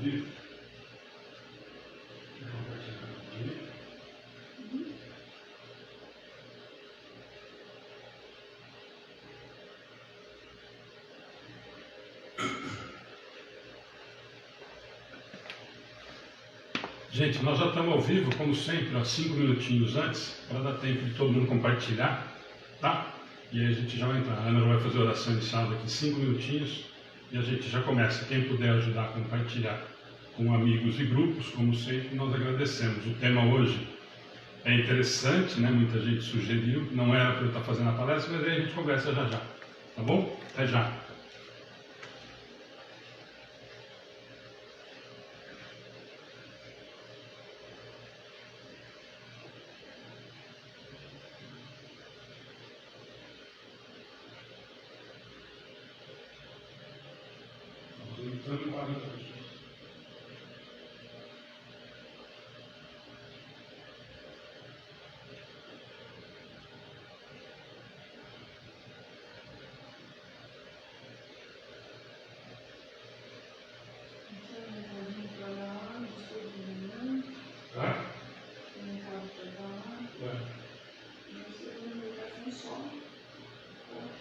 vivo. Gente, nós já estamos ao vivo, como sempre, há 5 minutinhos antes, para dar tempo de todo mundo compartilhar, tá? E aí a gente já vai entrar. A Ana vai fazer a oração inicial daqui 5 minutinhos e a gente já começa. Quem puder ajudar a compartilhar com amigos e grupos, como sempre, nós agradecemos. O tema hoje é interessante, né? Muita gente sugeriu, não era para eu estar fazendo a palestra, mas aí a gente conversa já já, tá bom? Até já.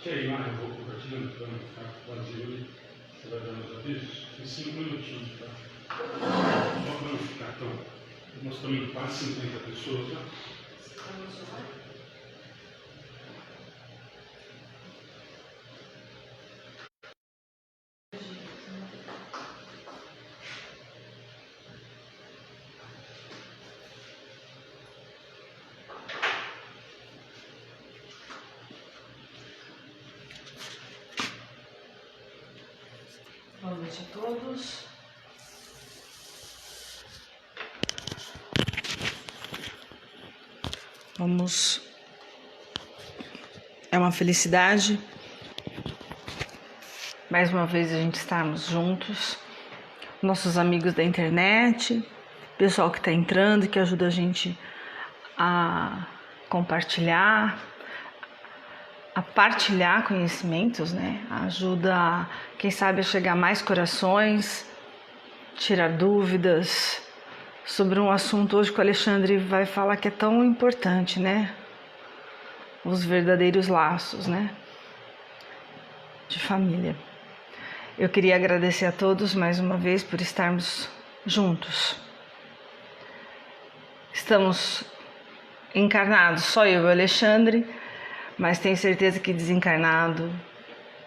Eu vou compartilhando para não ficar vazio ali. Você vai dando os avisos? Tem 5 minutinhos, tá? Só para não ficar tão. Nós estamos em quase 50 pessoas, né? Boa noite a todos. É uma felicidade mais uma vez a gente estarmos juntos, nossos amigos da internet, pessoal que está entrando e que ajuda a gente a compartilhar, a partilhar conhecimentos, né? Ajuda, quem sabe, a chegar a mais corações, tirar dúvidas sobre um assunto hoje que o Alexandre vai falar que é tão importante, né? Os verdadeiros laços, né? De família. Eu queria agradecer a todos mais uma vez por estarmos juntos. Estamos encarnados, só eu e o Alexandre, mas tenho certeza que desencarnado,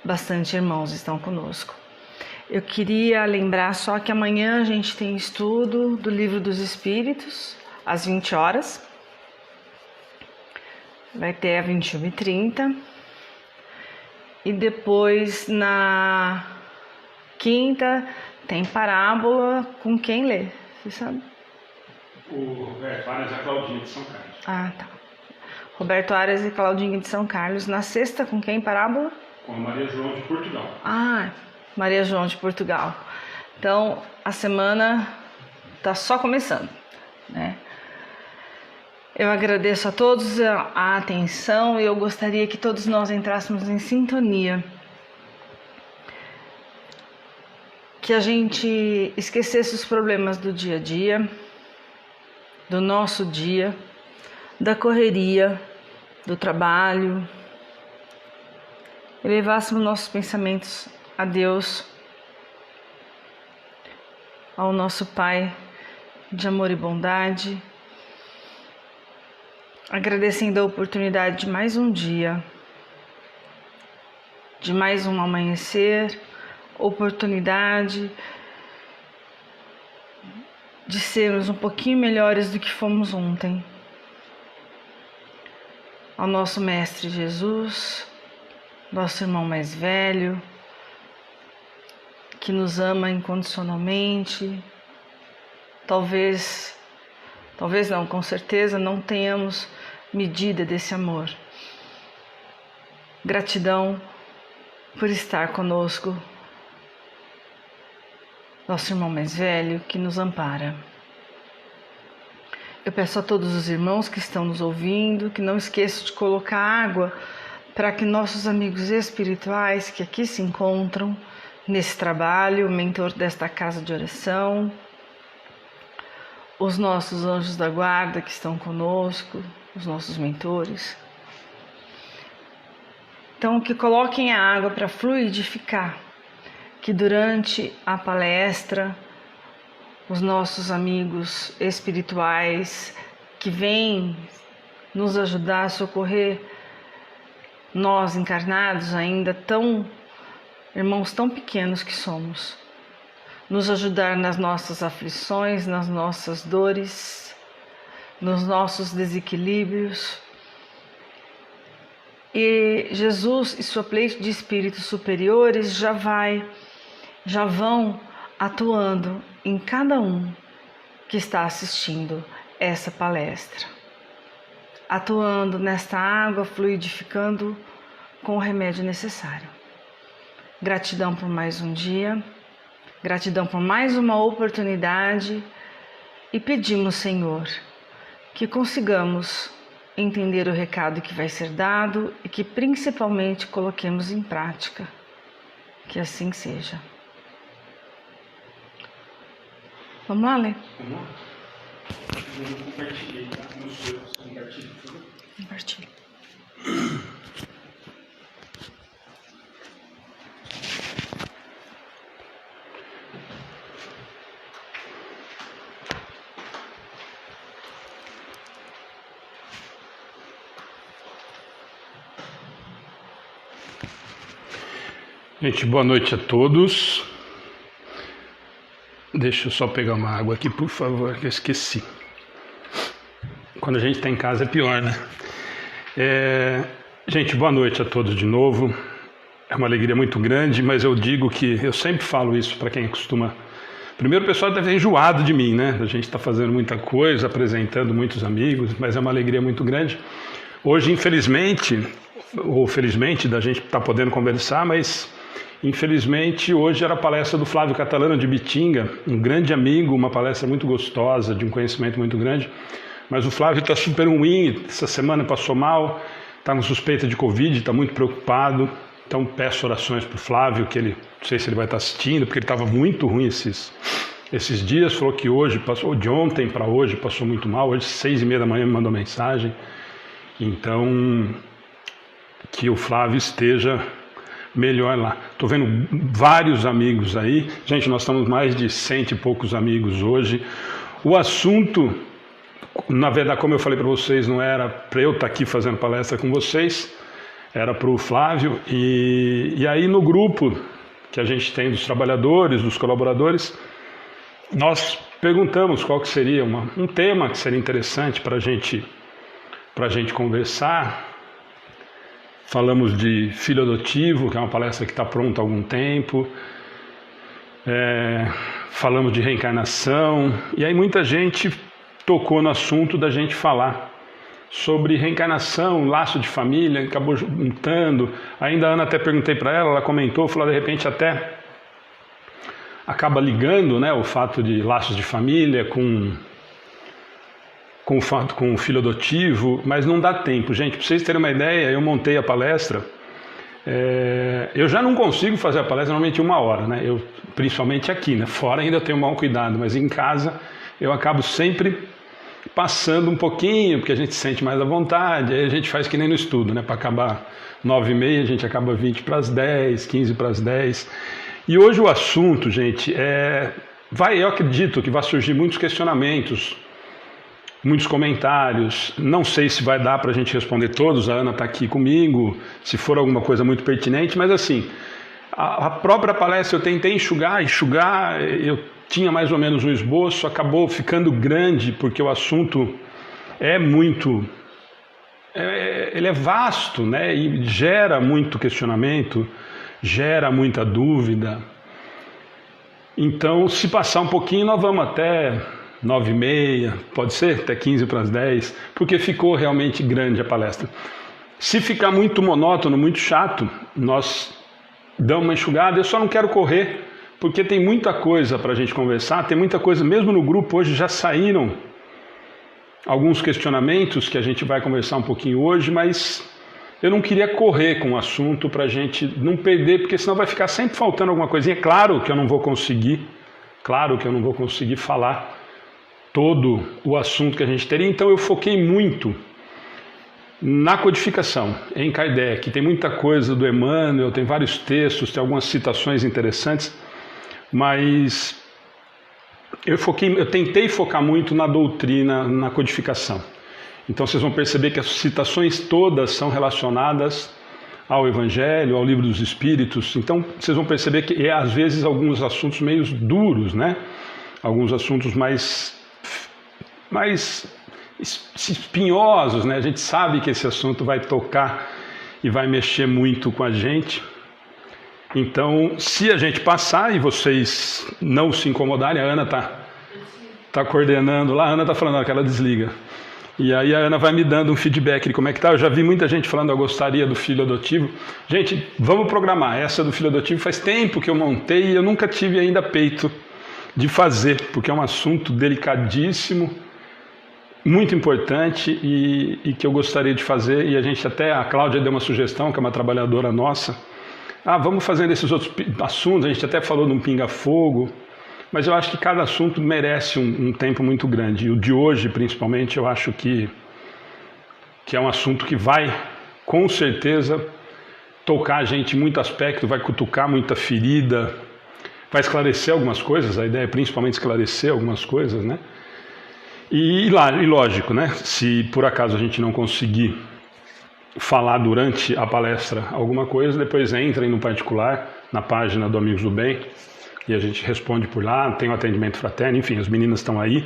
bastante irmãos estão conosco. Eu queria lembrar só que amanhã a gente tem estudo do Livro dos Espíritos, às 20 horas. Vai ter às 21h30. E depois, na quinta, tem parábola com quem lê? Você sabe? O Roberto Aras e a Claudinha de São Carlos. Ah, tá. Roberto Aras e Claudinha de São Carlos. Na sexta, com quem parábola? Com a Maria João de Portugal. Ah, Maria João de Portugal. Então, a semana está só começando, né? Eu agradeço a todos a atenção e eu gostaria que todos nós entrássemos em sintonia. Que a gente esquecesse os problemas do dia a dia, do nosso dia, da correria, do trabalho, e levássemos nossos pensamentos a Deus, ao nosso Pai de amor e bondade, agradecendo a oportunidade de mais um dia, de mais um amanhecer, oportunidade de sermos um pouquinho melhores do que fomos ontem. Ao nosso Mestre Jesus, nosso irmão mais velho, que nos ama incondicionalmente. Talvez não, com certeza não tenhamos medida desse amor. Gratidão por estar conosco, nosso irmão mais velho que nos ampara. Eu peço a todos os irmãos que estão nos ouvindo que não esqueçam de colocar água para que nossos amigos espirituais que aqui se encontram nesse trabalho, o mentor desta casa de oração, os nossos anjos da guarda que estão conosco, os nossos mentores. Então, que coloquem a água para fluidificar, que durante a palestra, os nossos amigos espirituais que vêm nos ajudar a socorrer nós encarnados ainda irmãos tão pequenos que somos, nos ajudar nas nossas aflições, nas nossas dores, nos nossos desequilíbrios. E Jesus e sua pleite de espíritos superiores já vão atuando em cada um que está assistindo essa palestra, atuando nesta água, fluidificando com o remédio necessário. Gratidão por mais um dia, gratidão por mais uma oportunidade e pedimos, Senhor, que consigamos entender o recado que vai ser dado e que principalmente coloquemos em prática. Que assim seja. Vamos lá, Lê? Vamos lá? Eu compartilhei, tá? No seu, compartilha, por favor. Compartilha. Gente, boa noite a todos. Deixa eu só pegar uma água aqui, por favor, que eu esqueci. Quando a gente está em casa é pior, né? Gente, boa noite a todos de novo. É uma alegria muito grande, mas eu digo que eu sempre falo isso para quem costuma... Primeiro, o pessoal deve ter enjoado de mim, né? A gente está fazendo muita coisa, apresentando muitos amigos, mas é uma alegria muito grande. Hoje, infelizmente, ou felizmente, da gente estar podendo conversar, mas... Infelizmente, hoje era a palestra do Flávio Catalano de Bitinga, um grande amigo, uma palestra muito gostosa, de um conhecimento muito grande, mas o Flávio está super ruim, essa semana passou mal, está com suspeita de Covid, está muito preocupado, então peço orações para o Flávio, que ele, não sei se ele vai estar assistindo, porque ele estava muito ruim esses dias, falou que hoje, passou de ontem para hoje, passou muito mal, hoje 6h30 da manhã me mandou mensagem, então que o Flávio esteja melhor lá. Estou vendo vários amigos aí. Gente, nós estamos mais de 100 e poucos amigos hoje. O assunto, na verdade, como eu falei para vocês, não era para eu estar aqui fazendo palestra com vocês, era para o Flávio. E aí no grupo que a gente tem dos trabalhadores, dos colaboradores, nós perguntamos qual que seria um tema que seria interessante para a gente conversar. Falamos de filho adotivo, que é uma palestra que está pronta há algum tempo. Falamos de reencarnação. E aí muita gente tocou no assunto da gente falar sobre reencarnação, laço de família, acabou juntando. Ainda a Ana até perguntei para ela comentou, falou de repente até acaba ligando, né, o fato de laços de família com o filho adotivo, mas não dá tempo. Gente, para vocês terem uma ideia, eu montei a palestra, eu já não consigo fazer a palestra normalmente em 1 hora, né? Principalmente aqui, né? Fora ainda eu tenho mau cuidado, mas em casa eu acabo sempre passando um pouquinho, porque a gente se sente mais à vontade, aí a gente faz que nem no estudo, né? Para acabar 9h30, a gente acaba 20 para as 10, 15 para as 10. E hoje o assunto, gente, eu acredito que vai surgir muitos questionamentos, muitos comentários, não sei se vai dar para a gente responder todos, a Ana está aqui comigo, se for alguma coisa muito pertinente, mas assim, a própria palestra eu tentei enxugar, eu tinha mais ou menos um esboço, acabou ficando grande, porque o assunto ele é vasto, né, e gera muito questionamento, gera muita dúvida. Então, se passar um pouquinho, nós vamos até 9h30, pode ser até 15 para as 10, porque ficou realmente grande a palestra. Se ficar muito monótono, muito chato, nós damos uma enxugada. Eu só não quero correr, porque tem muita coisa para a gente conversar, tem muita coisa, mesmo no grupo hoje já saíram alguns questionamentos que a gente vai conversar um pouquinho hoje, mas eu não queria correr com o assunto para a gente não perder, porque senão vai ficar sempre faltando alguma coisinha. Claro que eu não vou conseguir falar todo o assunto que a gente teria, então eu foquei muito na codificação, em Kardec. Tem muita coisa do Emmanuel, tem vários textos, tem algumas citações interessantes, mas eu tentei focar muito na doutrina, na codificação. Então vocês vão perceber que as citações todas são relacionadas ao Evangelho, ao Livro dos Espíritos. Então vocês vão perceber que às vezes alguns assuntos meio duros, né? Alguns assuntos mais espinhosos, né? A gente sabe que esse assunto vai tocar e vai mexer muito com a gente. Então, se a gente passar e vocês não se incomodarem, a Ana tá coordenando lá, a Ana tá falando que ela desliga. E aí a Ana vai me dando um feedback de como é que tá. Eu já vi muita gente falando, eu gostaria do filho adotivo. Gente, vamos programar. Essa do filho adotivo faz tempo que eu montei e eu nunca tive ainda peito de fazer, porque é um assunto delicadíssimo, muito importante e que eu gostaria de fazer. E a Cláudia deu uma sugestão, que é uma trabalhadora nossa. Vamos fazendo esses outros assuntos, a gente até falou de um pinga-fogo, mas eu acho que cada assunto merece um tempo muito grande. E o de hoje, principalmente, eu acho que é um assunto que vai, com certeza, tocar a gente em muito aspecto, vai cutucar muita ferida, vai esclarecer algumas coisas, a ideia é principalmente esclarecer algumas coisas, né? E lógico, né? Se por acaso a gente não conseguir falar durante a palestra alguma coisa, depois entrem no particular, na página do Amigos do Bem, e a gente responde por lá, tem o atendimento fraterno, enfim, as meninas estão aí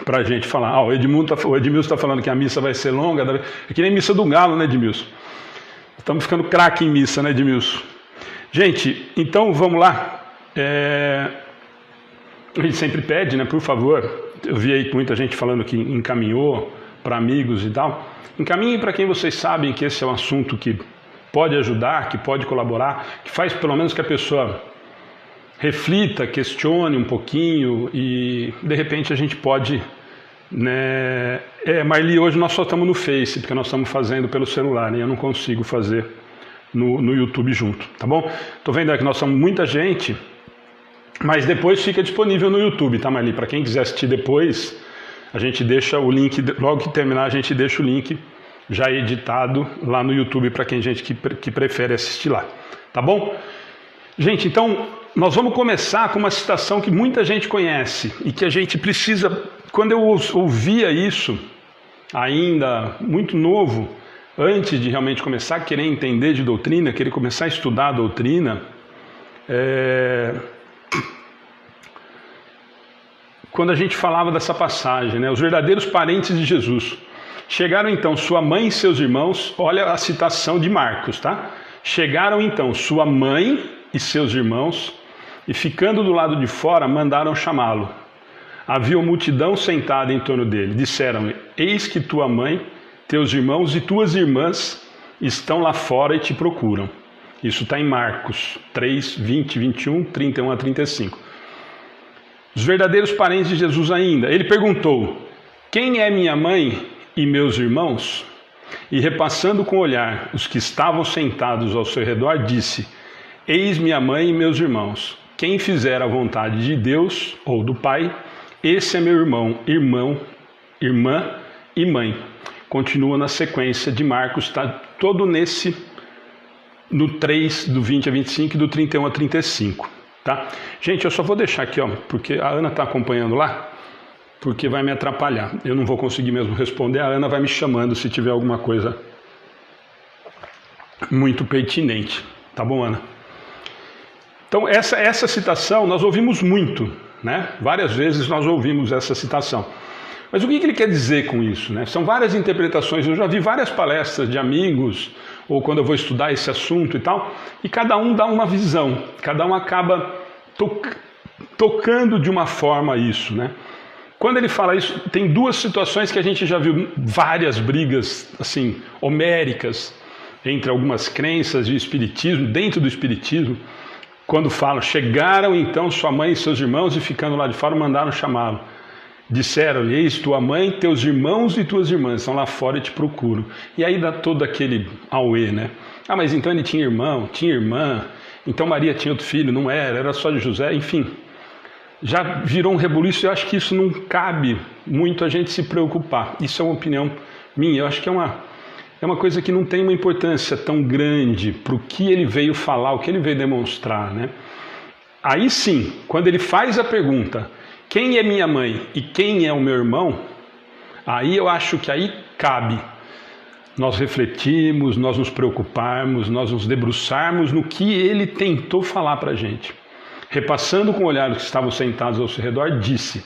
para a gente falar. O Edmilson está falando que a missa vai ser longa, é que nem missa do Galo, né, Edmilson? Estamos ficando craque em missa, né, Edmilson? Gente, então vamos lá. A gente sempre pede, né, por favor, eu vi aí muita gente falando que encaminhou para amigos e tal, encaminhem para quem vocês sabem que esse é um assunto que pode ajudar, que pode colaborar, que faz pelo menos que a pessoa reflita, questione um pouquinho e de repente a gente pode, né? Marli, hoje nós só estamos no Face, porque nós estamos fazendo pelo celular, né? Eu não consigo fazer no YouTube junto, tá bom? Tô vendo aqui que nós somos muita gente, mas depois fica disponível no YouTube, tá, Marli? Para quem quiser assistir depois, a gente deixa o link, logo que terminar a gente deixa o link já editado lá no YouTube para quem gente que prefere assistir lá, tá bom? Gente, então nós vamos começar com uma citação que muita gente conhece e que a gente precisa, quando eu ouvia isso, ainda muito novo, antes de realmente começar a querer entender de doutrina, querer começar a estudar a doutrina, quando a gente falava dessa passagem, né? Os verdadeiros parentes de Jesus. Chegaram então sua mãe e seus irmãos, olha a citação de Marcos, tá? Chegaram então sua mãe e seus irmãos, e ficando do lado de fora, mandaram chamá-lo. Havia uma multidão sentada em torno dele. Disseram-lhe: eis que tua mãe, teus irmãos e tuas irmãs estão lá fora e te procuram. Isso está em Marcos 3, 20, 21, 31 a 35. Os verdadeiros parentes de Jesus ainda. Ele perguntou: quem é minha mãe e meus irmãos? E repassando com o olhar os que estavam sentados ao seu redor, disse: eis minha mãe e meus irmãos. Quem fizer a vontade de Deus ou do Pai, esse é meu irmão, irmã e mãe. Continua na sequência de Marcos, está todo no 3, do 20 a 25 e do 31 a 35. Tá? Gente, eu só vou deixar aqui, ó, porque a Ana está acompanhando lá, porque vai me atrapalhar. Eu não vou conseguir mesmo responder, a Ana vai me chamando se tiver alguma coisa muito pertinente. Tá bom, Ana? Então, essa citação nós ouvimos muito, né? Várias vezes nós ouvimos essa citação. Mas o que ele quer dizer com isso, né? São várias interpretações. Eu já vi várias palestras de amigos, ou quando eu vou estudar esse assunto e tal, e cada um dá uma visão, cada um acaba tocando de uma forma isso, né? Quando ele fala isso, tem duas situações que a gente já viu várias brigas, assim, homéricas, entre algumas crenças de espiritismo, dentro do espiritismo, quando falam: chegaram então sua mãe e seus irmãos e ficando lá de fora mandaram chamá-lo. disseram-lhe, eis tua mãe, teus irmãos e tuas irmãs estão lá fora e te procuram. E aí dá todo aquele auê, né? Ah, mas então ele tinha irmão, tinha irmã, então Maria tinha outro filho, não era só de José, enfim. Já virou um rebuliço e eu acho que isso não cabe muito a gente se preocupar. Isso é uma opinião minha, eu acho que é uma coisa que não tem uma importância tão grande para o que ele veio falar, o que ele veio demonstrar, né? Aí sim, quando ele faz a pergunta, quem é minha mãe e quem é o meu irmão, aí eu acho que aí cabe nós refletirmos, nós nos preocuparmos, nós nos debruçarmos no que ele tentou falar para a gente. Repassando com o olhar dos que estavam sentados ao seu redor, disse,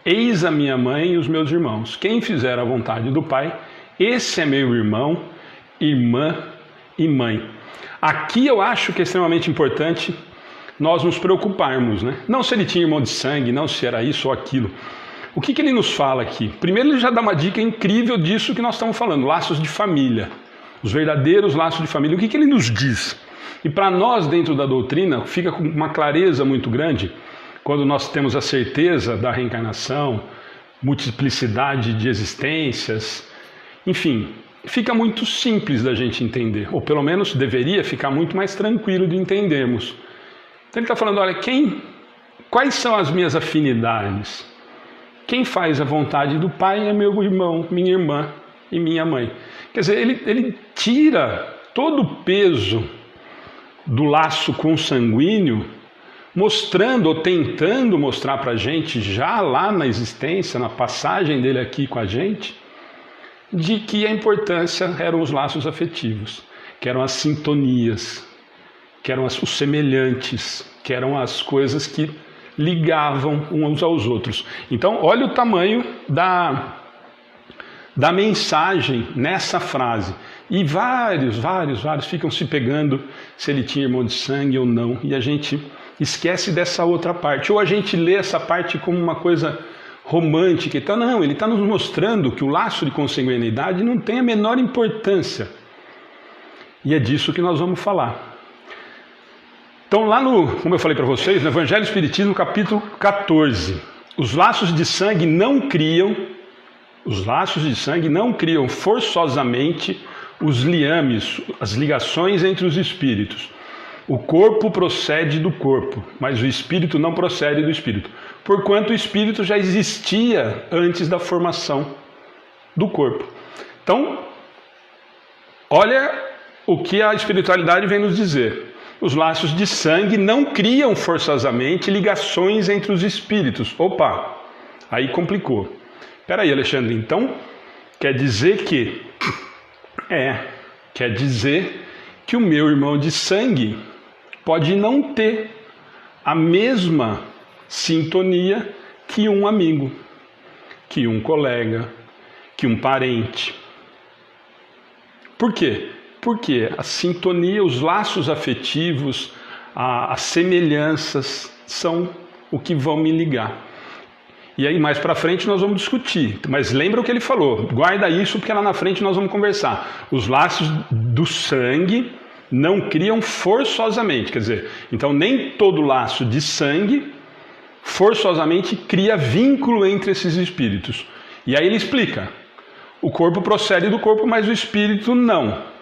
eis a minha mãe e os meus irmãos, quem fizer a vontade do Pai, esse é meu irmão, irmã e mãe. Aqui eu acho que é extremamente importante nós nos preocuparmos, né? Não se ele tinha irmão de sangue, não se era isso ou aquilo. O que ele nos fala aqui? Primeiro ele já dá uma dica incrível disso que nós estamos falando, laços de família, os verdadeiros laços de família. O que ele nos diz? E para nós dentro da doutrina fica com uma clareza muito grande quando nós temos a certeza da reencarnação, multiplicidade de existências, enfim, fica muito simples da gente entender, ou pelo menos deveria ficar muito mais tranquilo de entendermos. Então ele está falando, olha, quais são as minhas afinidades? Quem faz a vontade do Pai é meu irmão, minha irmã e minha mãe. Quer dizer, ele tira todo o peso do laço consanguíneo, mostrando ou tentando mostrar para a gente, já lá na existência, na passagem dele aqui com a gente, de que a importância eram os laços afetivos, que eram as sintonias, que eram os semelhantes, que eram as coisas que ligavam uns aos outros. Então, olha o tamanho da mensagem nessa frase. E vários ficam se pegando se ele tinha irmão de sangue ou não. E a gente esquece dessa outra parte. Ou a gente lê essa parte como uma coisa romântica. Então, não, ele está nos mostrando que o laço de consanguinidade não tem a menor importância. E é disso que nós vamos falar. Então lá como eu falei para vocês, no Evangelho do Espiritismo, capítulo 14, os laços de sangue não criam forçosamente os liames, as ligações entre os espíritos. O corpo procede do corpo, mas o espírito não procede do espírito, porquanto o espírito já existia antes da formação do corpo. Então, olha o que a espiritualidade vem nos dizer. Os laços de sangue não criam forçosamente ligações entre os espíritos. Opa, aí complicou. Espera aí, Alexandre, então quer dizer que o meu irmão de sangue pode não ter a mesma sintonia que um amigo, que um colega, que um parente. Por quê? Porque a sintonia, os laços afetivos, as semelhanças são o que vão me ligar. E aí mais para frente nós vamos discutir. Mas lembra o que ele falou, guarda isso porque lá na frente nós vamos conversar. Os laços do sangue não criam forçosamente, quer dizer, então nem todo laço de sangue forçosamente cria vínculo entre esses espíritos. E aí ele explica, o corpo procede do corpo, mas o espírito não.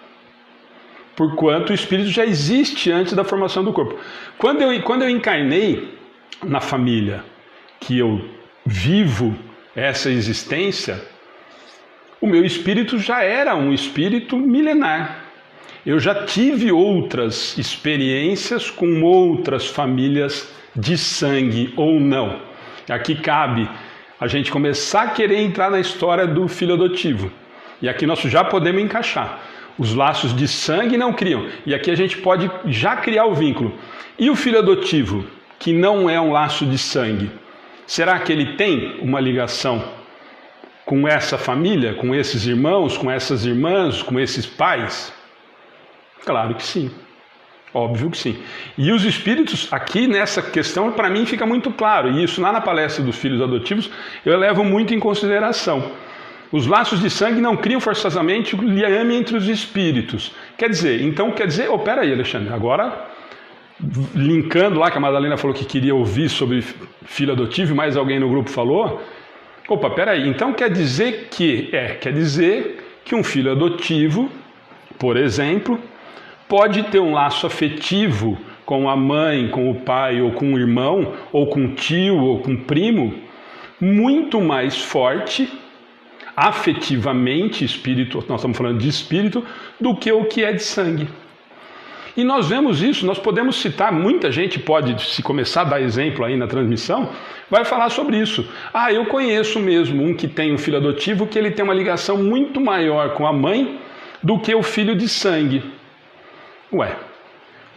Porquanto o espírito já existe antes da formação do corpo. Quando eu encarnei na família, que eu vivo essa existência, o meu espírito já era um espírito milenar. Eu já tive outras experiências com outras famílias de sangue ou não. Aqui cabe a gente começar a querer entrar na história do filho adotivo. E aqui nós já podemos encaixar. Os laços de sangue não criam. E aqui a gente pode já criar o vínculo. E o filho adotivo, que não é um laço de sangue, será que ele tem uma ligação com essa família, com esses irmãos, com essas irmãs, com esses pais? Claro que sim. Óbvio que sim. E os espíritos, aqui nessa questão, para mim fica muito claro. E isso lá na palestra dos filhos adotivos, eu levo muito em consideração. Os laços de sangue não criam forçosamente o liame entre os espíritos. Quer dizer, pera aí, Alexandre, agora, linkando lá que a Madalena falou que queria ouvir sobre filho adotivo, e mais alguém no grupo falou, Opa, peraí, então quer dizer que um filho adotivo, por exemplo, pode ter um laço afetivo com a mãe, com o pai, ou com o irmão, ou com o tio, ou com o primo, muito mais forte, afetivamente, espírito, nós estamos falando de espírito, do que o que é de sangue. E nós vemos isso, nós podemos citar, muita gente pode, se começar a dar exemplo aí na transmissão, vai falar sobre isso. Ah, eu conheço mesmo um que tem um filho adotivo que ele tem uma ligação muito maior com a mãe do que o filho de sangue. Ué,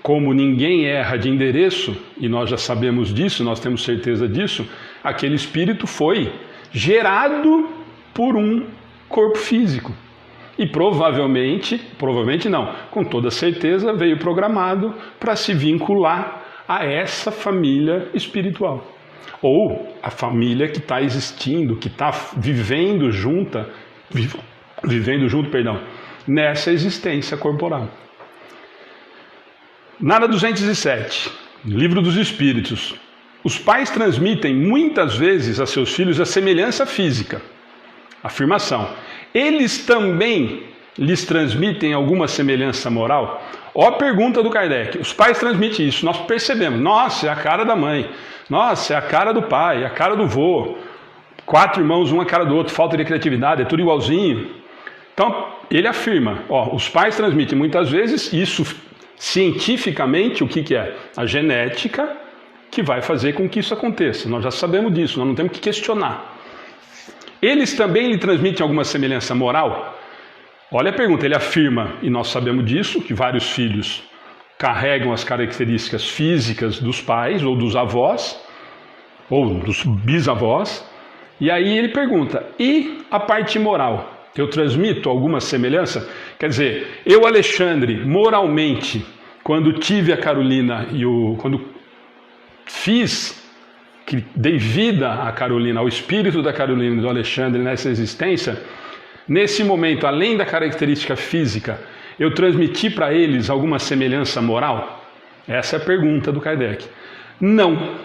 como ninguém erra de endereço, e nós já sabemos disso, nós temos certeza disso, aquele espírito foi gerado por um corpo físico. E provavelmente não, com toda certeza veio programado para se vincular a essa família espiritual. Ou a família que está existindo, que está vivendo junto, nessa existência corporal. Nara 207, Livro dos Espíritos. Os pais transmitem muitas vezes a seus filhos a semelhança física. Afirmação. Eles também lhes transmitem alguma semelhança moral? Ó a pergunta do Kardec. Os pais transmitem isso, nós percebemos. Nossa, é a cara da mãe. Nossa, é a cara do pai, é a cara do vô. 4 irmãos, um a cara do outro, falta de criatividade, é tudo igualzinho. Então, ele afirma, os pais transmitem muitas vezes, isso cientificamente, o que é? A genética que vai fazer com que isso aconteça. Nós já sabemos disso, nós não temos que questionar. Eles também lhe transmitem alguma semelhança moral? Olha a pergunta, ele afirma, e nós sabemos disso, que vários filhos carregam as características físicas dos pais, ou dos avós, ou dos bisavós, e aí ele pergunta, e a parte moral? Eu transmito alguma semelhança? Quer dizer, eu, Alexandre, moralmente, quando tive a Carolina quando fiz, que dei vida à Carolina, ao espírito da Carolina e do Alexandre nessa existência, nesse momento, além da característica física, eu transmiti para eles alguma semelhança moral? Essa é a pergunta do Kardec. Não.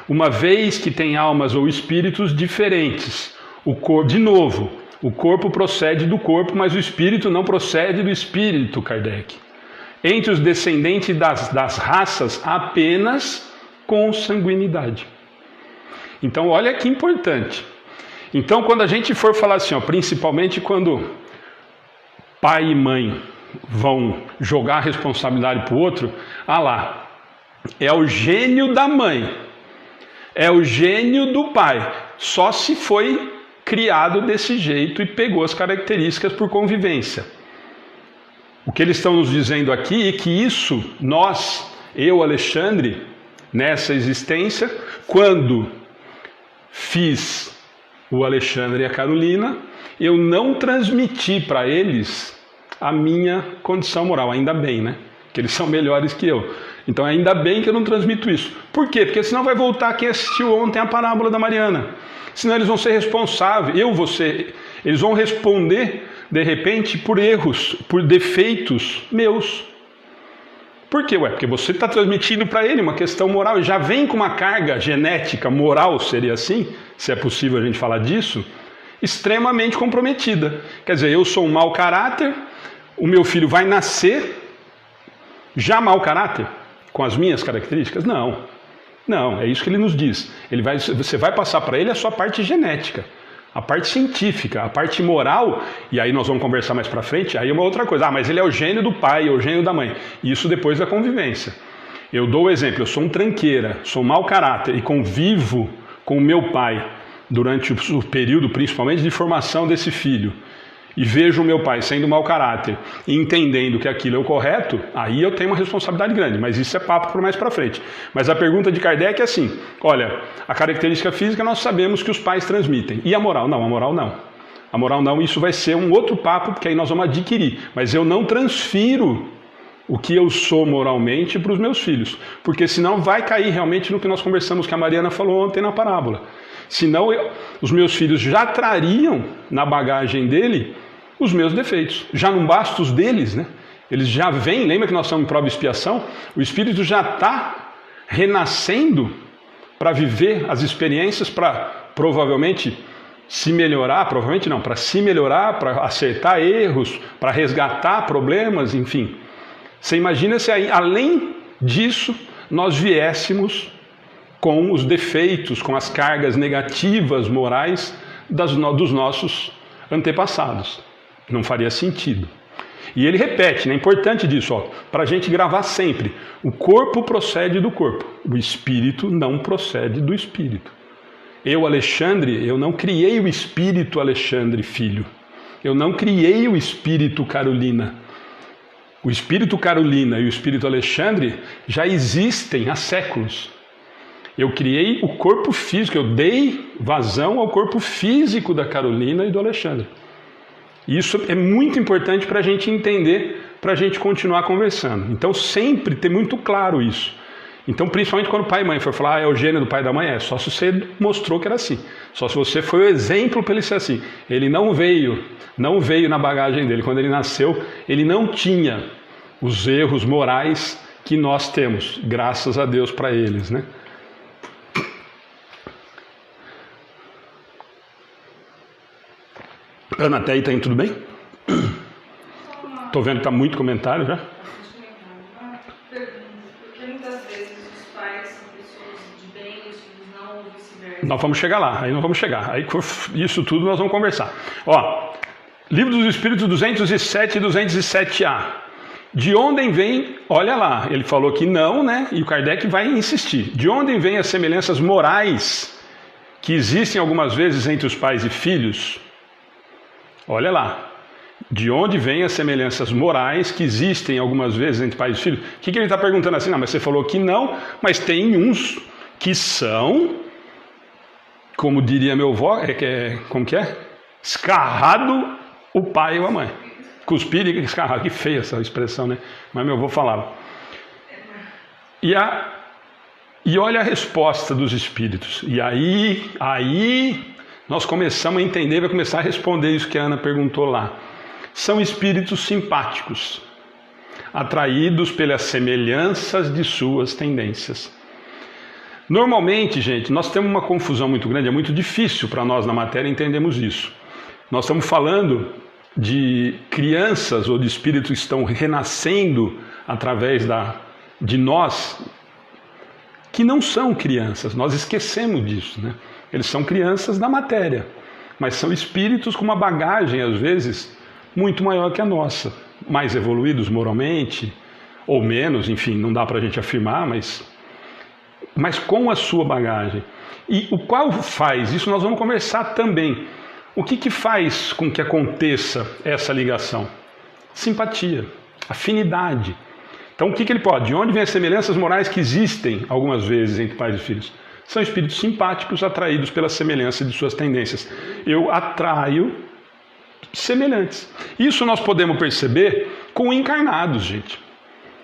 Uma vez que tem almas ou espíritos diferentes, o corpo procede do corpo, mas o espírito não procede do espírito, Kardec. Entre os descendentes das raças, apenas consanguinidade. Então, olha que importante. Então, quando a gente for falar assim, principalmente quando pai e mãe vão jogar a responsabilidade para o outro, é o gênio da mãe, é o gênio do pai, só se foi criado desse jeito e pegou as características por convivência. O que eles estão nos dizendo aqui é que isso, eu, Alexandre, nessa existência, quando fiz o Alexandre e a Carolina, eu não transmiti para eles a minha condição moral, ainda bem, né? Que eles são melhores que eu. Então ainda bem que eu não transmito isso. Por quê? Porque senão vai voltar quem assistiu ontem a parábola da Mariana. Senão eles vão ser responsáveis, eles vão responder, de repente, por erros, por defeitos meus. Por quê? Porque você está transmitindo para ele uma questão moral e já vem com uma carga genética, moral, seria assim, se é possível a gente falar disso, extremamente comprometida. Quer dizer, eu sou um mau caráter, o meu filho vai nascer já mau caráter, com as minhas características? Não, é isso que ele nos diz. Você vai passar para ele a sua parte genética, a parte científica, a parte moral, e aí nós vamos conversar mais para frente, aí é uma outra coisa. Mas ele é o gênio do pai, é o gênio da mãe. Isso depois da convivência. Eu dou o exemplo, eu sou um tranqueira, sou um mau caráter e convivo com o meu pai durante o período, principalmente, de formação desse filho. E vejo o meu pai sendo mau caráter e entendendo que aquilo é o correto, aí eu tenho uma responsabilidade grande, mas isso é papo para mais para frente. Mas a pergunta de Kardec é assim, olha, a característica física nós sabemos que os pais transmitem, e a moral? Não, a moral não. A moral não, isso vai ser um outro papo, porque aí nós vamos adquirir, mas eu não transfiro o que eu sou moralmente para os meus filhos, porque senão vai cair realmente no que nós conversamos, que a Mariana falou ontem na parábola. Senão os meus filhos já trariam na bagagem dele os meus defeitos. Já não basta os deles, né? Eles já vêm, lembra que nós estamos em prova e expiação? O espírito já está renascendo para viver as experiências, para provavelmente se melhorar, provavelmente não, para se melhorar, para acertar erros, para resgatar problemas, enfim. Você imagina se aí, além disso, nós viéssemos com os defeitos, com as cargas negativas morais dos nossos antepassados. Não faria sentido. E ele repete, é importante disso, para a gente gravar sempre. O corpo procede do corpo, o espírito não procede do espírito. Eu, Alexandre, eu não criei o espírito Alexandre, filho. Eu não criei o espírito Carolina. O espírito Carolina e o espírito Alexandre já existem há séculos. Eu criei o corpo físico, eu dei vazão ao corpo físico da Carolina e do Alexandre. Isso é muito importante para a gente entender, para a gente continuar conversando. Então, sempre ter muito claro isso. Então, principalmente quando o pai e mãe for falar, é o gênio do pai e da mãe, só se você mostrou que era assim. Só se você foi o exemplo para ele ser assim. Ele não veio na bagagem dele. Quando ele nasceu, ele não tinha os erros morais que nós temos. Graças a Deus para eles, né? Ana, até aí está indo tudo bem? Estou vendo que está muito comentário já. Nós vamos chegar lá, aí nós vamos chegar. Aí isso tudo nós vamos conversar. Livro dos Espíritos 207 e 207A. De onde vem, olha lá, ele falou que não, né? E o Kardec vai insistir. De onde vêm as semelhanças morais que existem algumas vezes entre os pais e filhos? Olha lá. De onde vêm as semelhanças morais que existem algumas vezes entre pais e filhos? O que ele está perguntando assim? Não, mas você falou que não, mas tem uns que são, como diria meu avô, como que é? Escarrado o pai ou a mãe. Cuspir e escarrar, que feia essa expressão, né? Mas meu avô falava. E olha a resposta dos espíritos. E aí nós começamos a entender, vai começar a responder isso que a Ana perguntou lá. São espíritos simpáticos, atraídos pelas semelhanças de suas tendências. Normalmente, gente, nós temos uma confusão muito grande, é muito difícil para nós na matéria entendermos isso. Nós estamos falando de crianças ou de espíritos que estão renascendo através de nós, que não são crianças, nós esquecemos disso, né? Eles são crianças da matéria, mas são espíritos com uma bagagem, às vezes, muito maior que a nossa, mais evoluídos moralmente, ou menos, enfim, não dá para a gente afirmar, mas com a sua bagagem. E o qual faz, isso nós vamos conversar também, o que faz com que aconteça essa ligação? Simpatia, afinidade. Então o que ele pode? De onde vêm as semelhanças morais que existem algumas vezes entre pais e filhos? São espíritos simpáticos atraídos pela semelhança de suas tendências. Eu atraio semelhantes. Isso nós podemos perceber com encarnados, gente.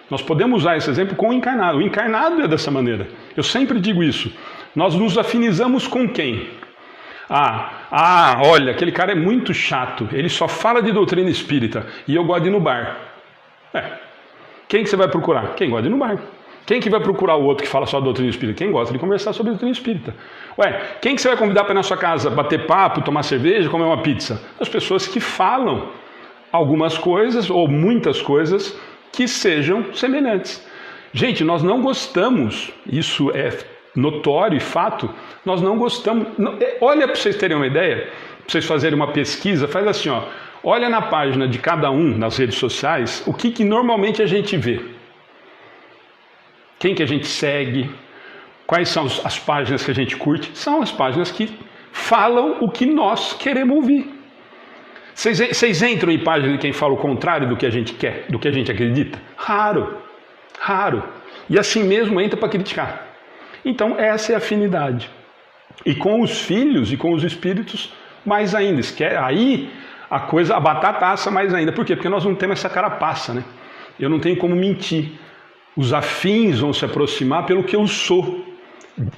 Nós podemos usar esse exemplo com o encarnado. O encarnado é dessa maneira. Eu sempre digo isso. Nós nos afinizamos com quem? Olha, aquele cara é muito chato. Ele só fala de doutrina espírita. E eu gosto de ir no bar. Quem que você vai procurar? Quem gosta de ir no bar. Quem que vai procurar o outro que fala só de doutrina espírita? Quem gosta de conversar sobre doutrina espírita. Quem que você vai convidar para ir na sua casa bater papo, tomar cerveja, comer uma pizza? As pessoas que falam algumas coisas, ou muitas coisas, que sejam semelhantes. Gente, nós não gostamos, isso é notório e fato, nós não gostamos. Olha para vocês terem uma ideia, para vocês fazerem uma pesquisa, faz assim, olha na página de cada um nas redes sociais, o que normalmente a gente vê. Quem que a gente segue, quais são as páginas que a gente curte, são as páginas que falam o que nós queremos ouvir. Vocês entram em página de quem fala o contrário do que a gente quer, do que a gente acredita? Raro. E assim mesmo entra para criticar. Então essa é a afinidade. E com os filhos e com os espíritos, mais ainda. Aí a batata assa mais ainda. Por quê? Porque nós não temos essa carapaça, né? Eu não tenho como mentir. Os afins vão se aproximar pelo que eu sou,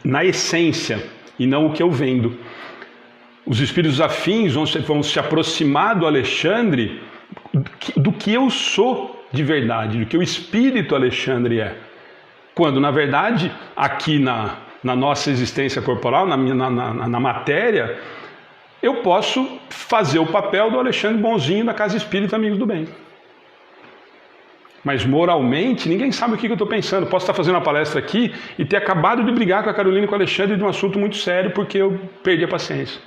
na essência, e não o que eu vendo. Os espíritos afins vão se aproximar do Alexandre do que eu sou de verdade, do que o espírito Alexandre é. Quando, na verdade, aqui na nossa existência corporal, na matéria, eu posso fazer o papel do Alexandre Bonzinho da Casa Espírita Amigos do Bem. Mas moralmente, ninguém sabe o que eu estou pensando. Posso estar fazendo uma palestra aqui e ter acabado de brigar com a Carolina e com o Alexandre de um assunto muito sério porque eu perdi a paciência.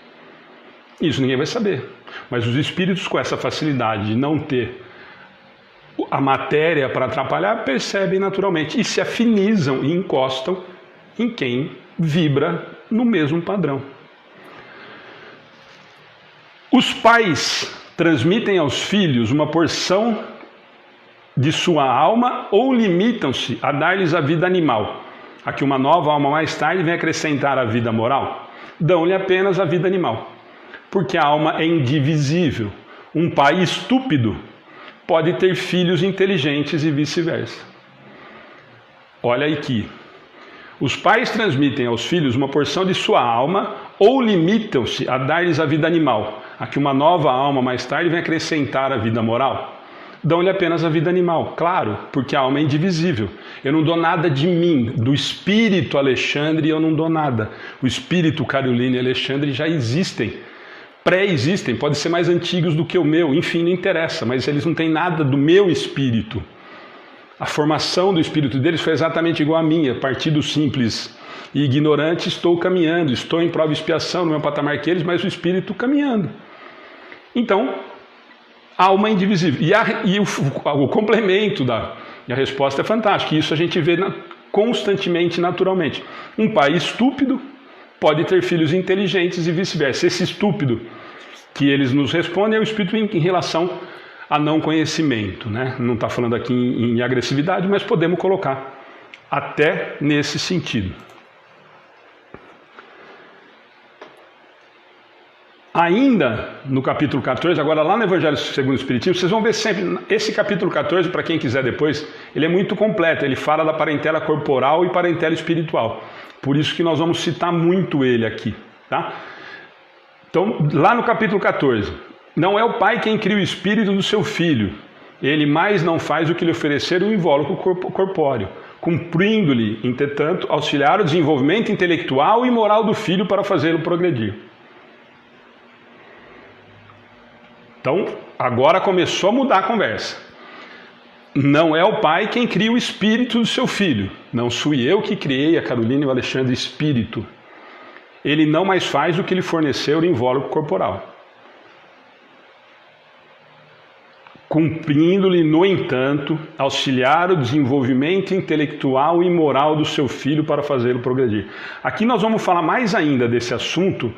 Isso ninguém vai saber. Mas os espíritos, com essa facilidade de não ter a matéria para atrapalhar, percebem naturalmente e se afinizam e encostam em quem vibra no mesmo padrão. Os pais transmitem aos filhos uma porção de sua alma ou limitam-se a dar-lhes a vida animal, a que uma nova alma mais tarde vem acrescentar a vida moral? Dão-lhe apenas a vida animal, porque a alma é indivisível. Um pai estúpido pode ter filhos inteligentes e vice-versa. Olha aqui. Os pais transmitem aos filhos uma porção de sua alma ou limitam-se a dar-lhes a vida animal, a que uma nova alma mais tarde vem acrescentar a vida moral? Dão-lhe apenas a vida animal, claro, porque a alma é indivisível. Eu não dou nada de mim, do espírito Alexandre eu não dou nada. O espírito Carolina e Alexandre já existem, pré-existem, podem ser mais antigos do que o meu, enfim, não interessa, mas eles não têm nada do meu espírito. A formação do espírito deles foi exatamente igual à minha, a partir do simples e ignorante estou caminhando, estou em prova e expiação no meu patamar que eles, mas o espírito caminhando. Então, alma indivisível. E o complemento da resposta é fantástico. Isso a gente vê constantemente, naturalmente. Um pai estúpido pode ter filhos inteligentes e vice-versa. Esse estúpido que eles nos respondem é o espírito em relação a não conhecimento, né? Não está falando aqui em agressividade, mas podemos colocar até nesse sentido. Ainda no capítulo 14, agora lá no Evangelho segundo o Espiritismo, vocês vão ver sempre, esse capítulo 14, para quem quiser depois, ele é muito completo, ele fala da parentela corporal e parentela espiritual. Por isso que nós vamos citar muito ele aqui, tá? Então, lá no capítulo 14, não é o pai quem cria o espírito do seu filho, ele mais não faz o que lhe oferecer o invólucro corpóreo, cumprindo-lhe, entretanto, auxiliar o desenvolvimento intelectual e moral do filho para fazê-lo progredir. Então, agora começou a mudar a conversa. Não é o pai quem cria o espírito do seu filho. Não fui eu que criei a Carolina e o Alexandre espírito. Ele não mais faz o que lhe forneceu o invólucro corporal. Cumprindo-lhe, no entanto, auxiliar o desenvolvimento intelectual e moral do seu filho para fazê-lo progredir. Aqui nós vamos falar mais ainda desse assunto,